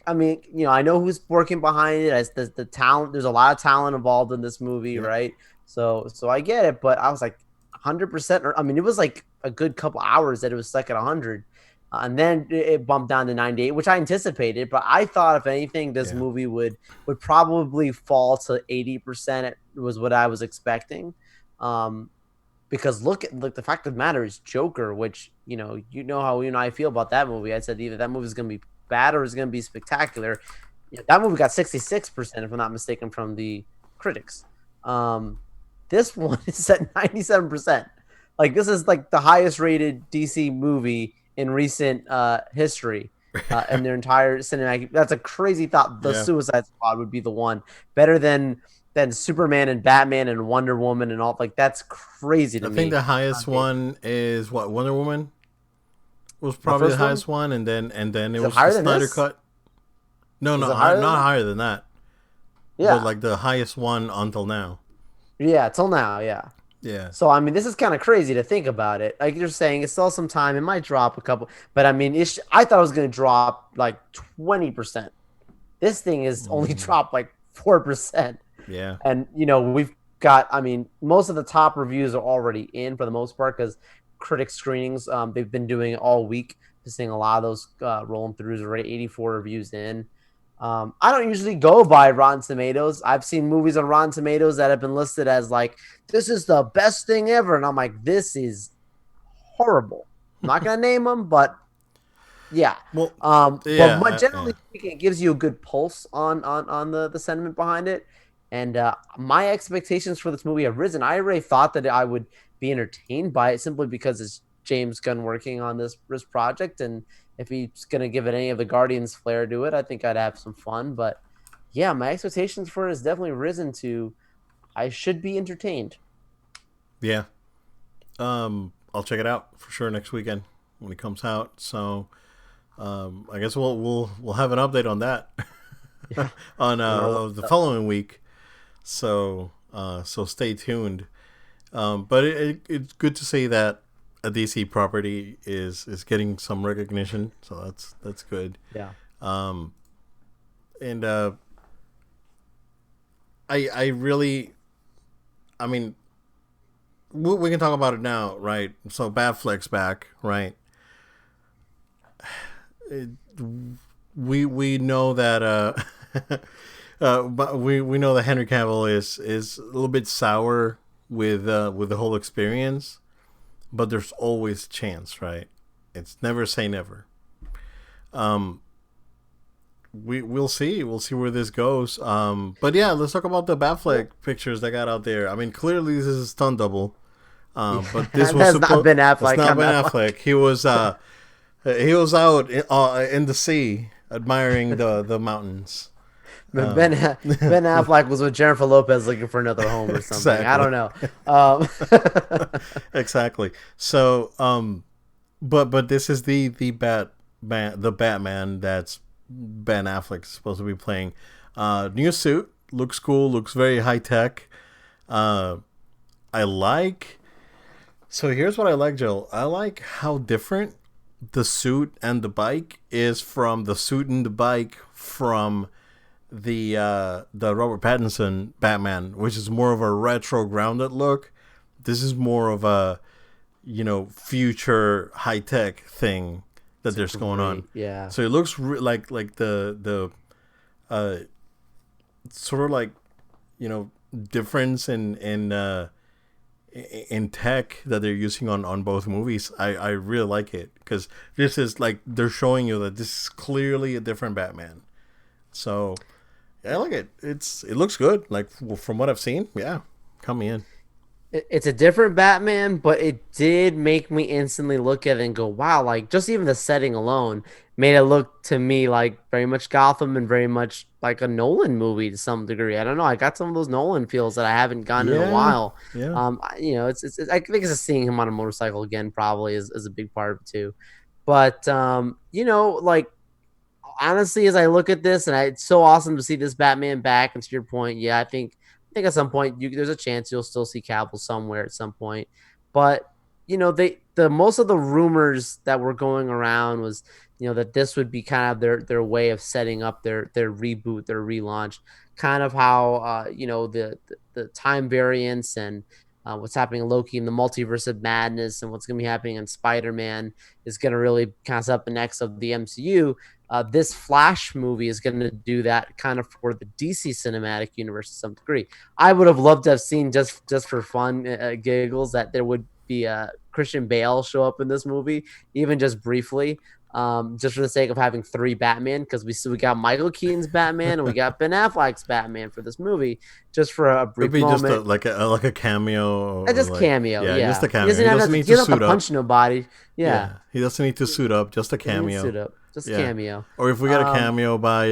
I mean, I know who's working behind it. As the talent, there's a lot of talent involved in this movie, Yep. right? So I get it, but I was like, 100%. I mean, it was like a good couple hours that it was stuck at 100, and then it bumped down to 98, which I anticipated. But I thought, if anything, this Yeah. movie would probably fall to 80%. It was what I was expecting. Um, because look the fact of the matter is Joker, which how you and I feel about that movie. I said either that movie is going to be bad or it's going to be spectacular. That movie got 66%, if I'm not mistaken, from the critics. This one is at 97%. Like, this is like the highest rated DC movie in recent history, and their entire cinematic. That's a crazy thought. The Yeah. Suicide Squad would be the one better than Superman and Batman and Wonder Woman and all. Like, that's crazy to I think me. the highest one is what Wonder Woman was The probably the first one, highest one, and then it is it was the higher than Snyder this? cut. No, Is no, it higher than not this? higher than that, but Yeah, like the highest one until now. yeah, till now, yeah. Yeah. So I mean, this is kind of crazy to think about it. Like you're saying, it's still some time. It might drop a couple, but I mean, I thought it was going to drop like 20%. This thing is only dropped like 4%. Yeah. And we've got, I mean, most of the top reviews are already in for the most part because critic screenings, they've been doing it all week. Just seeing a lot of those rolling throughs already. 84 reviews in. I don't usually go by Rotten Tomatoes. I've seen movies on Rotten Tomatoes that have been listed as like, this is the best thing ever, and I'm like, this is horrible. I'm not gonna name them, but yeah. Well, But yeah, generally speaking, it gives you a good pulse on the sentiment behind it. And my expectations for this movie have risen. I already thought that I would be entertained by it simply because it's James Gunn working on this project, and if he's gonna give it any of the Guardians flair to it, I think I'd have some fun. But yeah, my expectations for it has definitely risen to I should be entertained. yeah. I'll check it out for sure next weekend when it comes out. So, I guess we'll have an update on that Yeah. on Well, the following week. So so stay tuned. But it's good to see that a DC property is getting some recognition. So that's good. yeah. Um, and I really, I mean, we can talk about it now, right? So Batfleck's back, right? It, we know that but we know that Henry Cavill is a little bit sour with the whole experience, but there's always chance, right? It's never say never. Um, we'll see where this goes. But yeah, let's talk about the Batfleck pictures that got out there. I mean, clearly this is a stunt double. But this was That's not Ben That's Affleck not on Ben that one. Affleck. He was out in the sea admiring the mountains. Ben Ben Affleck was with Jennifer Lopez looking for another home or something. I Exactly. don't know. Um, Exactly. So, but this is the Batman that's Ben Affleck supposed to be playing. New suit looks cool. Looks very high tech. Uh, I like. So here's what I like, Jill. I like how different the suit and the bike is from the suit and the bike from the Robert Pattinson Batman, which is more of a retro grounded look. This is more of a future high tech thing that there's going on. Yeah. So it looks like the sort of like difference in tech that they're using on both movies. I really like it because this is like they're showing you that this is clearly a different Batman. So yeah, I like it. It looks good. Like from what I've seen, yeah, count me in. It's a different Batman, but it did make me instantly look at it and go, wow, like just even the setting alone made it look to me like very much Gotham and very much like a Nolan movie to some degree. I don't know. I got some of those Nolan feels that I haven't gotten in a Yeah, while. yeah, I think it's just seeing him on a motorcycle again probably is a big part of it too. But like honestly, as I look at this, and it's so awesome to see this Batman back. And to your point, yeah, I think at some point there's a chance you'll still see Cavill somewhere at some point. But the most of the rumors that were going around was that this would be kind of their way of setting up their reboot, their relaunch, kind of how the time variance and what's happening in Loki and the multiverse of madness and what's going to be happening in Spider-Man is going to really kind of set up the next of the MCU. This Flash movie is going to do that kind of for the DC cinematic universe to some degree. I would have loved to have seen just for fun giggles that there would be Christian Bale show up in this movie, even just briefly, just for the sake of having three Batman, because we got Michael Keaton's Batman and we got Ben Affleck's Batman for this movie, just for a it'd brief be just moment. like a cameo, And or just like cameo, yeah, just yeah. a He cameo. doesn't He have doesn't to, need he to doesn't have suit to up. punch nobody. Yeah, Yeah, he doesn't need to suit up. Just a doesn't need to suit cameo. up. Just a Yeah, cameo. or if we get a cameo by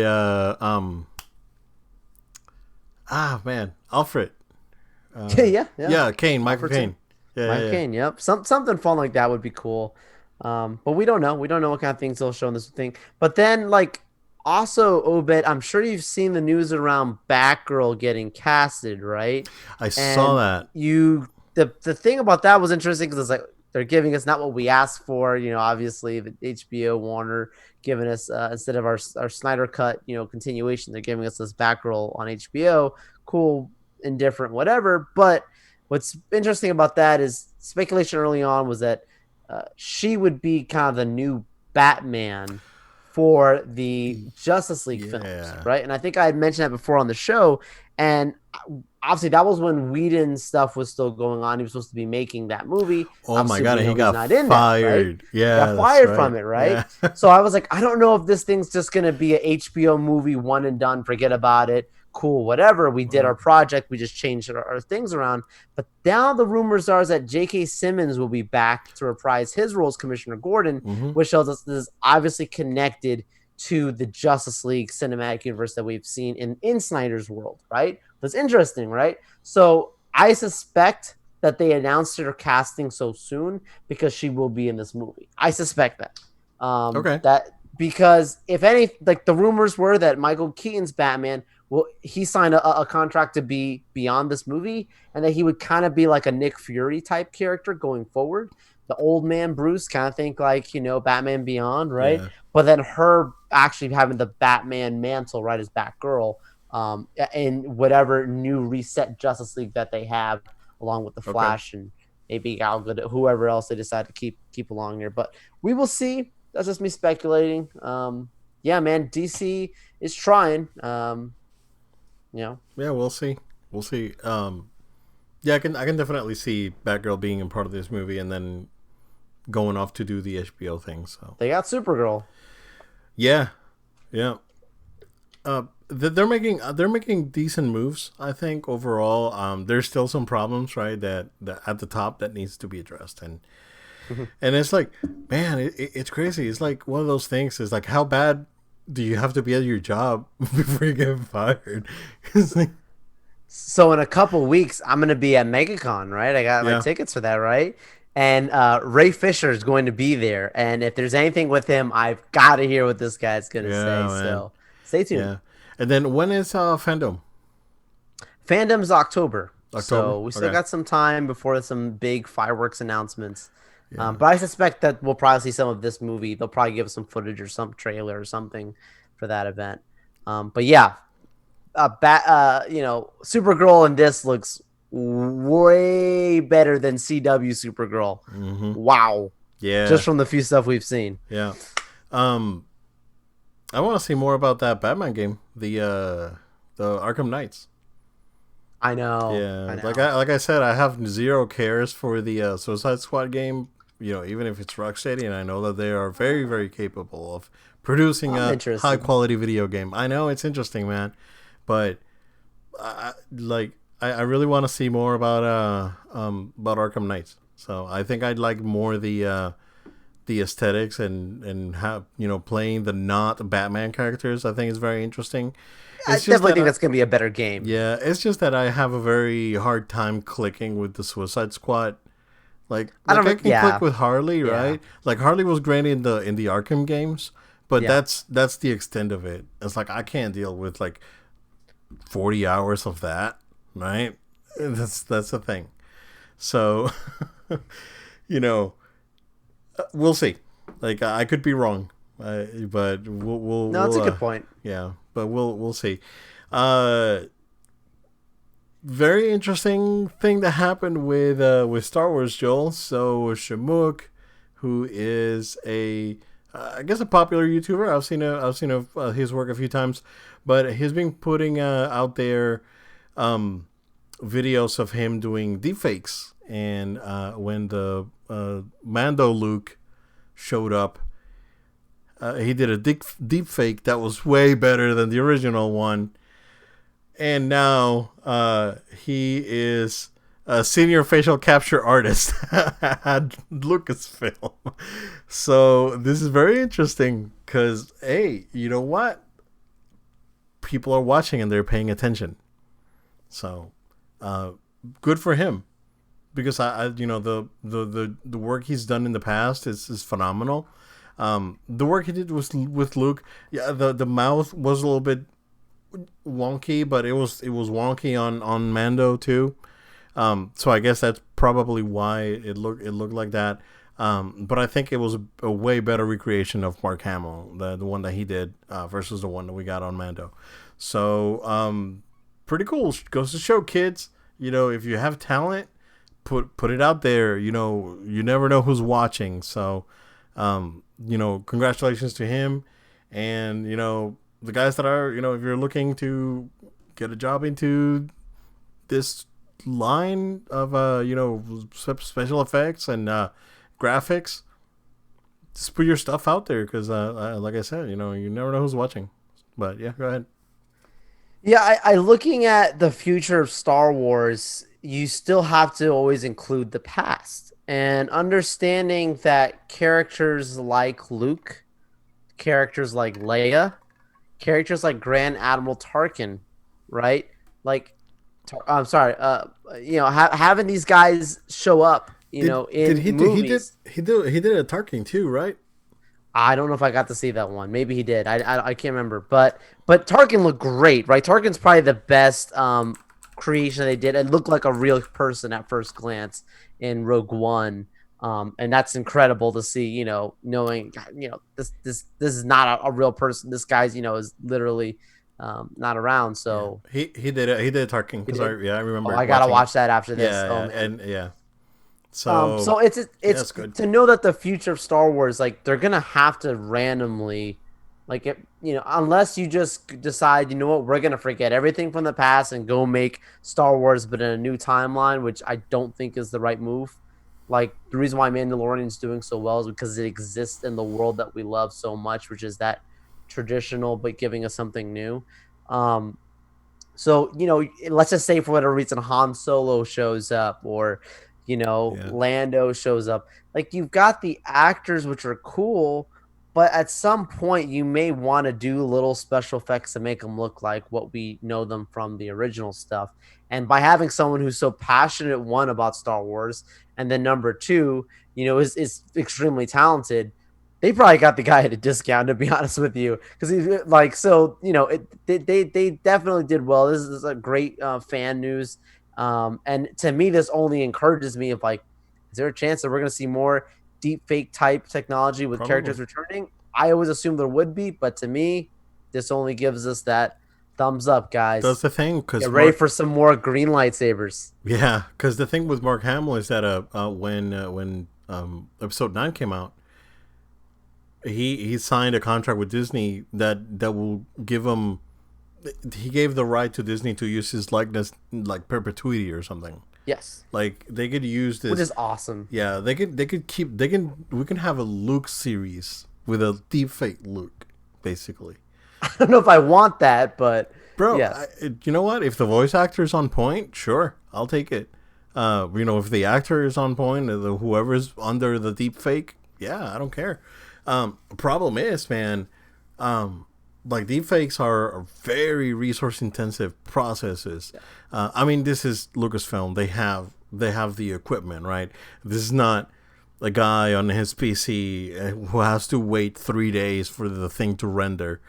man, Alfred. Yeah. Yeah, Kane, Michael Alfred too. Kane. Yeah, Michael yeah, yeah. Caine, yep. Something fun like that would be cool. But we don't know. We don't know what kind of things they'll show in this thing. But then, like, also, Obed, I'm sure you've seen the news around Batgirl getting casted, right? I saw And that. the thing about that was interesting because it's like they're giving us not what we asked for. Obviously the HBO Warner giving us instead of our Snyder cut, continuation, they're giving us this Batgirl on HBO. Cool, indifferent, whatever. But what's interesting about that is speculation early on was that she would be kind of the new Batman for the Justice League films, Yeah. right? And I think I had mentioned that before on the show. And obviously, that was when Whedon's stuff was still going on. He was supposed to be making that movie. Oh my Obviously, god, we and he know he's got not in that, right? fired. He got Yeah, that's fired right. from it, right? Yeah. So I was like, I don't know if this thing's just going to be a HBO movie, one and done, forget about it. Cool, whatever. We did our project. We just changed our things around. But now the rumors are that J.K. Simmons will be back to reprise his role as Commissioner Gordon, Mm-hmm. which shows us this is obviously connected to the Justice League cinematic universe that we've seen in Snyder's world, right? That's interesting, right? So I suspect that they announced her casting so soon because she will be in this movie. I suspect that. Okay. That because if any, like the rumors were that Michael Keaton's Batman, well, he signed a contract to be beyond this movie, and that he would kind of be like a Nick Fury type character going forward. The old man Bruce kind of think like Batman Beyond, right? Yeah. But then her actually having the Batman mantle, right, as Batgirl, in whatever new reset Justice League that they have, along with the Okay. Flash and maybe Al Good, whoever else they decide to keep along here. But we will see. That's just me speculating. Yeah, man, DC is trying. You know, Yeah, we'll see. We'll see. Yeah, I can definitely see Batgirl being a part of this movie and then going off to do the HBO thing. So they got Supergirl. yeah, yeah. They're making decent moves. I think overall, there's still some problems, right? That at the top that needs to be addressed, and it's like, man, it's crazy. It's like one of those things. Is like, how bad do you have to be at your job before you get fired? It's like, So in a couple weeks, I'm gonna be at MegaCon, right? I got my yeah, tickets for that, right? And Ray Fisher is going to be there. And if there's anything with him, I've got to hear what this guy's gonna yeah, say. man, So stay tuned. yeah. And then when is Fandom? Fandom's October, October. so we still Okay. got some time before some big fireworks announcements. Yeah. But I suspect that we'll probably see some of this movie. They'll probably give us some footage or some trailer or something for that event. But yeah, Supergirl in this looks way better than CW Supergirl. Mm-hmm. Wow, Yeah. just from the few stuff we've seen. Yeah. Um, I want to see more about that Batman game, the Arkham Knights. I know, I Yeah, know. like I said, I have zero cares for the Suicide Squad game. Even if it's Rocksteady, and I know that they are very, very capable of producing I'm a high interested. quality video game. I know it's interesting, man, but I really want to see more about Arkham Knights. So I think I'd like more the aesthetics and how playing the not Batman characters. I think is very interesting. I It's just definitely that think that's gonna be a better game. yeah, it's just that I have a very hard time clicking with the Suicide Squad. I Like don't. I can click Yeah, with Harley, yeah, right? Like Harley was great in the Arkham games, but yeah. that's the extent of it. It's like I can't deal with like 40 hours of that, right? That's the thing. So, you know, we'll see. Like I could be wrong, but No, it's a good point. yeah, but we'll see. Uh, Very interesting thing that happened with Star Wars, Joel. So Shamook, who is a I guess a popular YouTuber. I've seen his work a few times, but he's been putting out there um, videos of him doing deepfakes. And when the Mando Luke showed up, he did a deep fake that was way better than the original one. And now he is a senior facial capture artist at Lucasfilm. So this is very interesting because, hey, you know what? People are watching and they're paying attention. So uh, good for him because the work he's done in the past is phenomenal. The work he did was with Luke. Yeah, the mouth was a little bit wonky, but it was wonky on Mando too. So I guess that's probably why it looked like that. But I think it was a way better recreation of Mark Hamill, the one that he did versus the one that we got on Mando. So pretty cool. Goes to show, kids. If you have talent, put it out there. You never know who's watching. So congratulations to him, and the guys that are, if you're looking to get a job into this line of, special effects and graphics, just put your stuff out there because, like I said, you never know who's watching. But yeah, go ahead. Yeah, I looking at the future of Star Wars, you still have to always include the past and understanding that characters like Luke, characters like Leia, characters like Grand Admiral Tarkin, right? Like, I'm sorry, having these guys show up, Did in he do movies. he did a Tarkin too, right? I don't know if I got to see that one. Maybe he did. I can't remember. But Tarkin looked great, right? Tarkin's probably the best creation they did. It looked like a real person at first glance in Rogue One. And that's incredible to see. Knowing this is not a real person. This guy's is literally not around. Yeah, So he did talking he because did. I Oh, remember I gotta watching it. watch that after this. Yeah, Oh yeah, man. and yeah. So So it's yeah, it's that's good. to know that the future of Star Wars, like they're gonna have to randomly, like unless you just decide, what, we're gonna forget everything from the past and go make Star Wars, but in a new timeline, which I don't think is the right move. Like the reason why Mandalorian's doing so well is because it exists in the world that we love so much, which is that traditional, but giving us something new. Um, so, let's just say for whatever reason Han Solo shows up or, Yeah, Lando shows up. Like you've got the actors which are cool, but at some point you may want to do little special effects to make them look like what we know them from the original stuff. And by having someone who's so passionate, one, about Star Wars, and then number two, is extremely talented, they probably got the guy at a discount, to be honest with you, because he's like, so they definitely did well. This is a great fan news, and to me, this only encourages me of like, is there a chance that we're going to see more deep fake type technology with probably. characters returning? I always assumed there would be, but to me, this only gives us that thumbs up, That's guys. the thing, Get because ready Mark. for some more green lightsabers. Yeah, because the thing with Mark Hamill is that when Episode 9 came out, he signed a contract with Disney that will give him. He gave the right to Disney to use his likeness like perpetuity or something. Yes, Like they could use which this. is awesome. Yeah, we can have a Luke series with a deep fake Luke, basically. I don't know if I want that, but Bro, yes. you know what? If the voice actor is on point, sure, I'll take it. If the actor is on point, or whoever's under the deep fake, yeah, I don't care. Problem is, man, like deep fakes are very resource intensive processes. I mean, this is Lucasfilm. They have the equipment, right? This is not a guy on his PC who has to wait 3 days for the thing to render.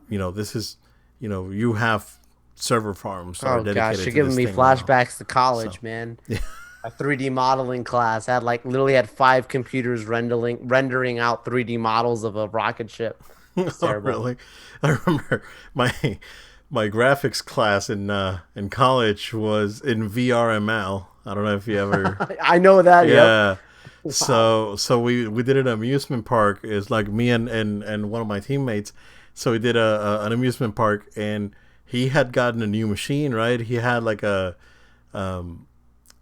This is, you have server farms that are Oh gosh, dedicated you're to giving this me thing now. flashbacks to So, college, man. yeah, A 3D modeling class had like literally had 5 computers rendering out 3D models of a rocket ship. It's oh, terrible. really? I remember my graphics class in college was in VRML. I don't know if you ever. I know that. Yep. Yeah. Wow. So we did an amusement park. It's like me and one of my teammates. So we did an amusement park, and he had gotten a new machine. Right, he had like um,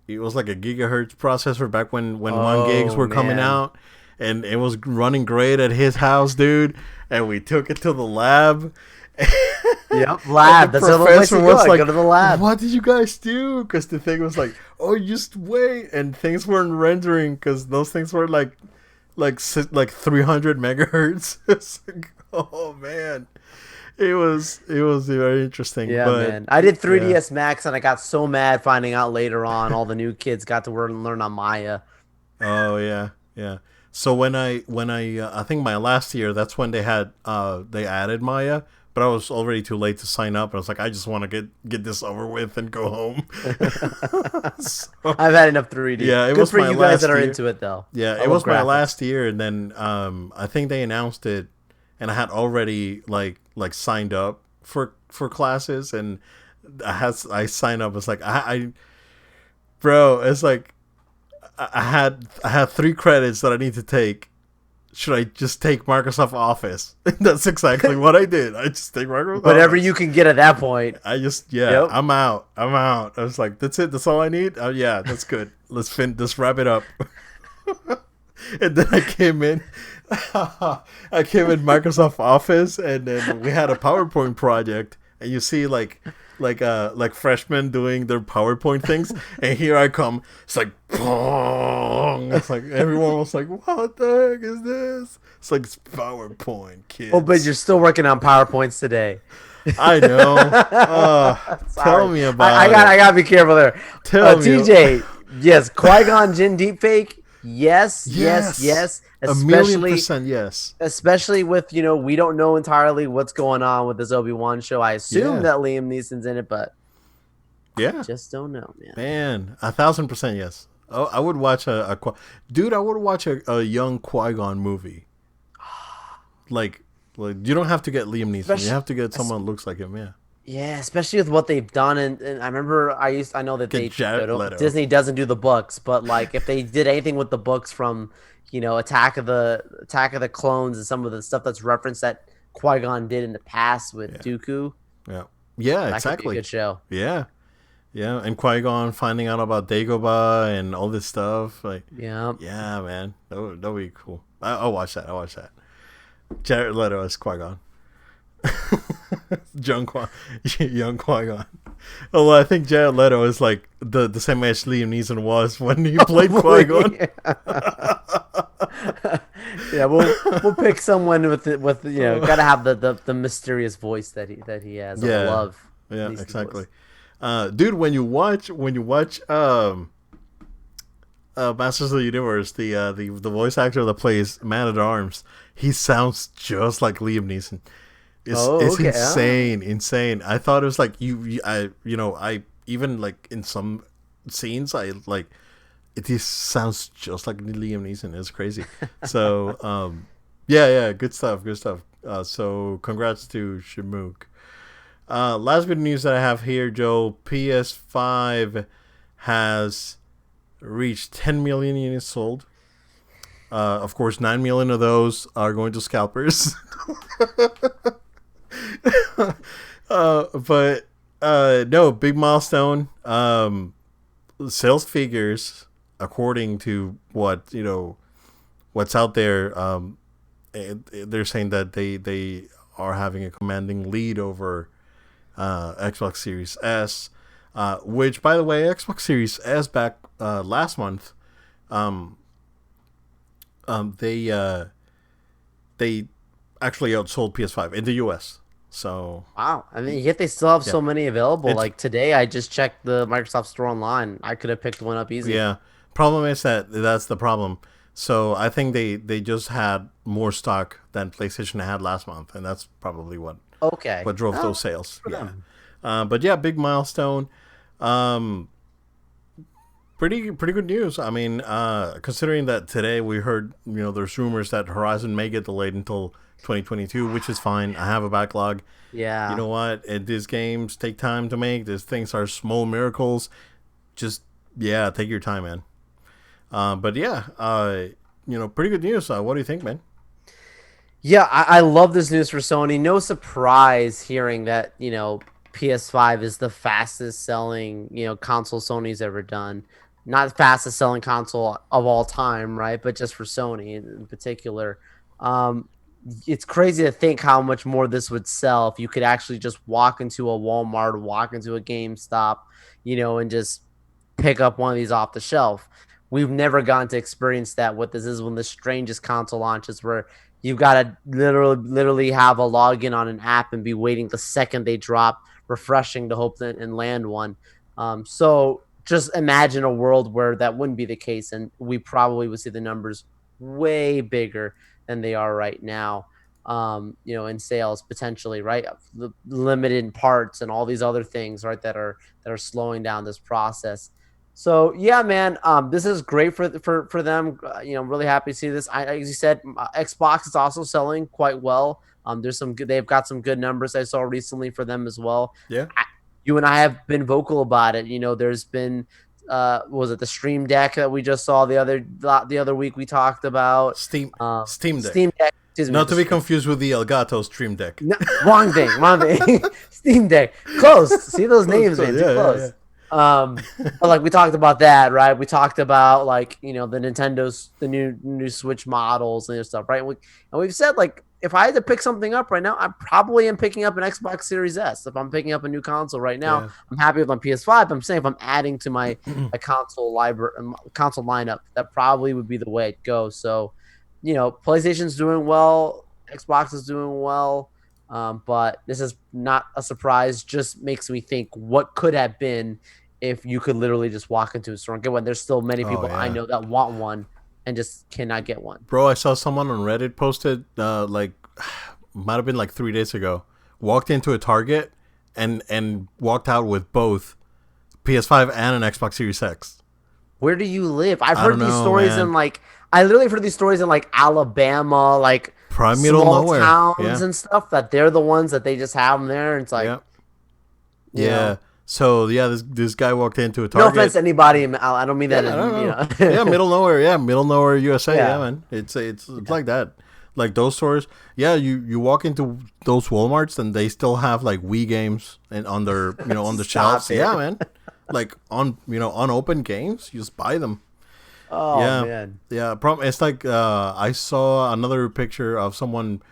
it was like a gigahertz processor back when 1 gigs Oh were coming man. out, and it was running great at his house, dude. And we took it to the lab. Yep. And the Lab. That's the only place professor to was go. like, Go to the lab. "What did you guys do?" Because the thing was like, "Oh, just wait," and things weren't rendering because those things were like 300 megahertz. It's like, oh man, it was very interesting, Yeah, but man. I did yeah. 3ds Max, and I got so mad finding out later on all the new kids got to learn on Maya. Oh yeah, yeah. So when I think my last year, that's when they added Maya, but I was already too late to sign up. I was like, I just want to get this over with and go home. So I've had enough 3D. yeah, it Good was for my you guys that last are year. into it, though. Yeah, I it love was my graphics. last year, and then I think they announced it, and I had already like signed up for classes, and I signed up. It's like bro, it's like I had 3 credits that I need to take. Should I just take Microsoft Office? That's exactly what I did. I just take Microsoft Whatever Office. you can get at that point. I just yeah, Yep. I'm out. I'm out. I was like, that's it. That's all I need. Oh yeah, that's good. Let's wrap it up. And then I came in. I came in Microsoft Office, and then we had a PowerPoint project. And you see like freshmen doing their PowerPoint things, and here I come. It's like, boom. It's like everyone was like, "What the heck is this?" It's like it's PowerPoint, Oh, but you're kids. still working on PowerPoints today. I know. Tell Sorry, me I about got it. I got to be careful there. Tell me. TJ, yes, Qui-Gon Jinn deepfake. Yes, yes, Yes, yes. a million Especially percent yes. especially with we don't know entirely what's going on with this Obi-Wan show. I assume Yeah, that Liam Neeson's in it, but I yeah. just don't know, man. Man, 1,000% yes. Oh, I would watch dude. I would watch a young Qui-Gon movie. Like you don't have to get Liam Neeson. You Especially, have to get someone who looks like him. Yeah. yeah, especially with what they've done. And I remember I know that Get they Jared Leto. Disney doesn't do the books, but like if they did anything with the books from Attack of the Clones and some of the stuff that's referenced that Qui-Gon did in the past with Yeah. Dooku, Yeah. Yeah. that could be a Exactly. good show. Yeah. Yeah. And Qui-Gon finding out about Dagobah and all this stuff. Like, Yeah. yeah, man, that would be cool. I'll watch that. I'll watch that. Jared Leto as Qui-Gon. Young Qui-Gon. Although I think Jared Leto is like the same age Liam Neeson was when he played Qui-Gon. Yeah, we'll pick someone with gotta have the mysterious voice that he has. Yeah. I love. Yeah, Neeson's exactly. voice. Dude, when you watch Masters of the Universe, the voice actor that plays Man at Arms, he sounds just like Liam Neeson. It's Okay. insane. I thought it was like I even like in some scenes I like it just sounds just like Liam Neeson. It's crazy. So yeah, good stuff. So congrats to Shamook. Last bit of news that I have here, Joe. PS5 has reached 10 million units sold. Of course, 9 million of those are going to scalpers. But no, big milestone. Sales figures, according to what's out there, they're saying that they are having a commanding lead over Xbox Series S, which, by the way, Xbox Series S back last month, they actually outsold PS5 in the US. So Wow. I mean, yet they still have so many available. It's- Like today, I just checked the Microsoft Store online. I could have picked one up easy. yeah, problem is that's the problem. So I think they just had more stock than PlayStation had last month, and that's probably what Okay. drove those sales. Yeah. But yeah, big milestone. Pretty good news. I mean, considering that today we heard, there's rumors that Horizon may get delayed until 2022, which is fine. I have a backlog. Yeah. You know what? These games take time to make. These things are small miracles. Just, yeah, take your time, man. But yeah, pretty good news. What do you think, man? Yeah, I love this news for Sony. No surprise hearing that, PS5 is the fastest selling, console Sony's ever done. Not the fastest selling console of all time, right? But just for Sony in particular. It's crazy to think how much more this would sell if you could actually just walk into a Walmart, walk into a GameStop, and just pick up one of these off the shelf. We've never gotten to experience that. What this is one of the strangest console launches where you've got to literally have a login on an app and be waiting the second they drop, refreshing to hope that and land one. So just imagine a world where that wouldn't be the case, and we probably would see the numbers way bigger than they are right now. In sales potentially, right? The limited parts and all these other things, right, that are slowing down this process. So yeah, man, this is great for them. I'm really happy to see this. As you said, Xbox is also selling quite well. There's some good. They've got some good numbers I saw recently for them as well. Yeah. You and I have been vocal about it. There's been was it the Stream Deck that we just saw the other week we talked about Steam Deck. Steam Deck. Excuse me, Not to be confused with the Elgato Stream Deck. No, wrong thing. Steam Deck. Close. See those names, man. Too close. Yeah. But like we talked about that, right? We talked about the Nintendo's the new Switch models and stuff, right? And we've said like if I had to pick something up right now, I probably am picking up an Xbox Series S. If I'm picking up a new console right now, I'm happy with my PS5. I'm saying if I'm adding to my console lineup, that probably would be the way it goes. So, PlayStation's doing well, Xbox is doing well, but this is not a surprise. Just makes me think what could have been if you could literally just walk into a store and get one. There's still many people I know that want one and just cannot get one. Bro, I saw someone on Reddit posted might have been like 3 days ago. Walked into a Target and walked out with both PS5 and an Xbox Series X. Where do you live? I've I don't heard these know, stories in man. like I literally heard these stories in like Alabama, like Prime middle small nowhere. towns Yeah. and stuff. That they're the ones that they just have them there. And it's like, Yeah. you Yeah. know, So yeah, this guy walked into a no offense Target. to anybody. I don't mean Yeah, that I don't in know. Yeah, middle nowhere. Yeah, middle nowhere, USA. Yeah, yeah, man. It's yeah. like that. Like those stores. Yeah, you walk into those WalMarts and they still have like Wii games and on their on the shelves. Stop Yeah, it. man. Like on unopened games, you just buy them. Oh Yeah, man. yeah. Problem. It's like I saw another picture of someone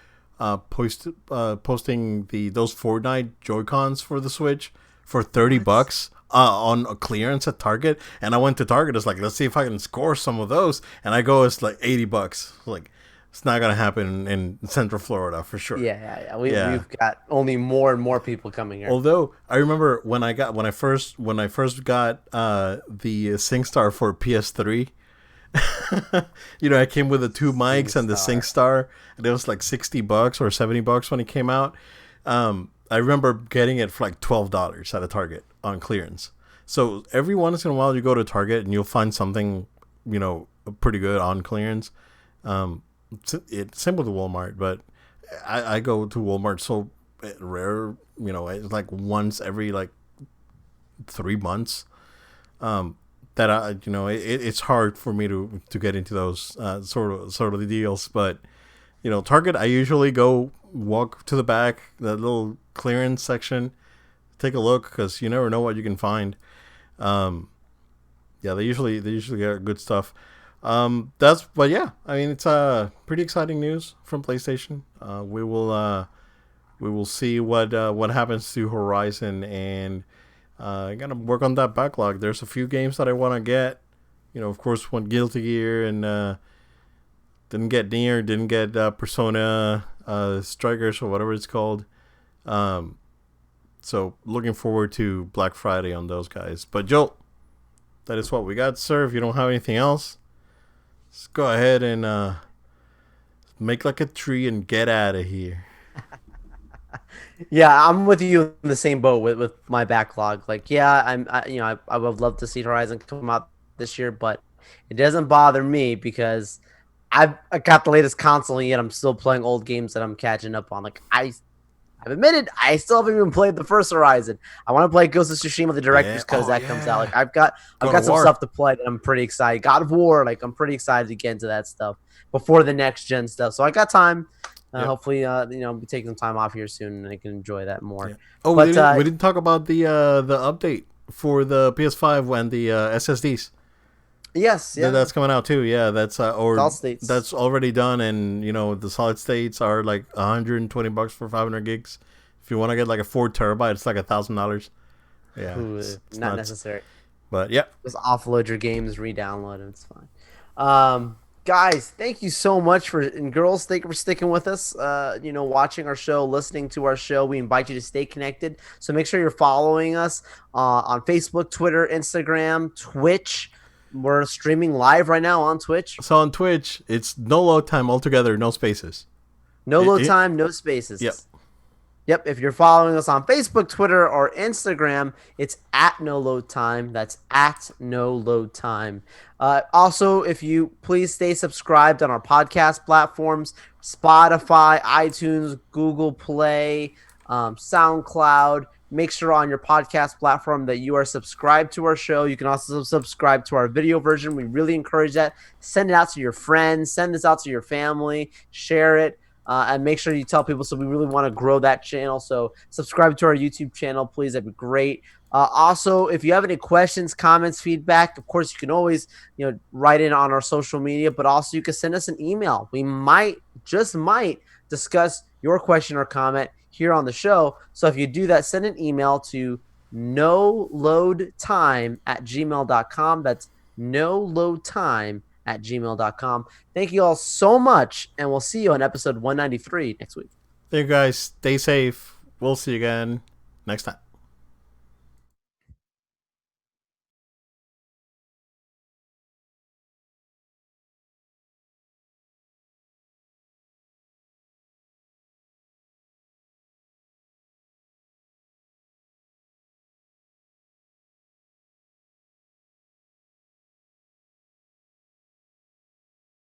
posting those Fortnite Joy Cons for the Switch for 30 What? bucks on a clearance at Target, and I went to Target. It's like, let's see if I can score some of those, and I go, it's like 80 bucks. Like, it's not gonna happen in Central Florida for sure. Yeah, yeah, yeah. Yeah. We've got only more and more people coming here. Although I remember when I first got the SingStar for PS3. I came with the two mics and the SingStar. SingStar, and it was like $60 or $70 when it came out. I remember getting it for like $12 at a Target on clearance. So every once in a while, you go to Target and you'll find something, pretty good on clearance. It's same with Walmart, but I go to Walmart so rare. It's like once every like 3 months. That it's hard for me to get into those sort of deals. But Target, I usually go walk to the back, the little clearance section, take a look because you never know what you can find. Yeah, they usually get good stuff. But yeah, I mean it's pretty exciting news from PlayStation. We will see what happens to Horizon, and I gotta work on that backlog. There's a few games that I want to get. Of course, one Guilty Gear, and didn't get Persona Strikers or whatever it's called. So looking forward to Black Friday on those guys. But Joel, that is what we got, sir. If you don't have anything else, let's go ahead and make like a tree and get out of here. Yeah, I'm with you in the same boat with my backlog. Like, yeah, I would love to see Horizon come out this year, but it doesn't bother me because I got the latest console and yet I'm still playing old games that I'm catching up on. Like I've admitted I still haven't even played the first Horizon. I want to play Ghost of Tsushima the Yeah. director's because Oh that comes out. yeah. Like I've God of got some War. stuff to play that I'm pretty excited. God of War, like I'm pretty excited to get into that stuff before the next gen stuff. So I got time. Yep. Hopefully, I'll be taking some time off here soon and I can enjoy that more. Yeah. Oh, But we didn't talk about the update for the PS5 and the SSDs. yes, yeah, That's coming out too. Yeah, all states. that's already done, and the solid states are like $120 for 500 gigs. If you want to get like a 4 terabyte, it's like $1,000. Yeah, Ooh, it's not nuts. necessary. But yeah, Just offload your games, re-download them. It's fine. Guys, thank you so much and girls, thank you for sticking with us. Watching our show, listening to our show. We invite you to stay connected. So make sure you're following us on Facebook, Twitter, Instagram, Twitch. We're streaming live right now on Twitch. so on Twitch, it's no load time altogether, no spaces. No It, load it, time, no spaces. yep. Yep, if you're following us on Facebook, Twitter, or Instagram, it's at No Load Time. That's at No Load Time. Also, if you please stay subscribed on our podcast platforms, Spotify, iTunes, Google Play, SoundCloud. Make sure on your podcast platform that you are subscribed to our show. You can also subscribe to our video version. We really encourage that. Send it out to your friends. Send this out to your family. Share it. And make sure you tell people. So we really want to grow that channel. So subscribe to our YouTube channel, please. That'd be great. Also, if you have any questions, comments, feedback, of course, you can always write in on our social media. But also, you can send us an email. We might discuss your question or comment here on the show. So if you do that, send an email to noloadtime@gmail.com. That's noloadtime@gmail.com. Thank you all so much, and we'll see you on episode 193 next week. There you guys. Stay safe. We'll see you again next time.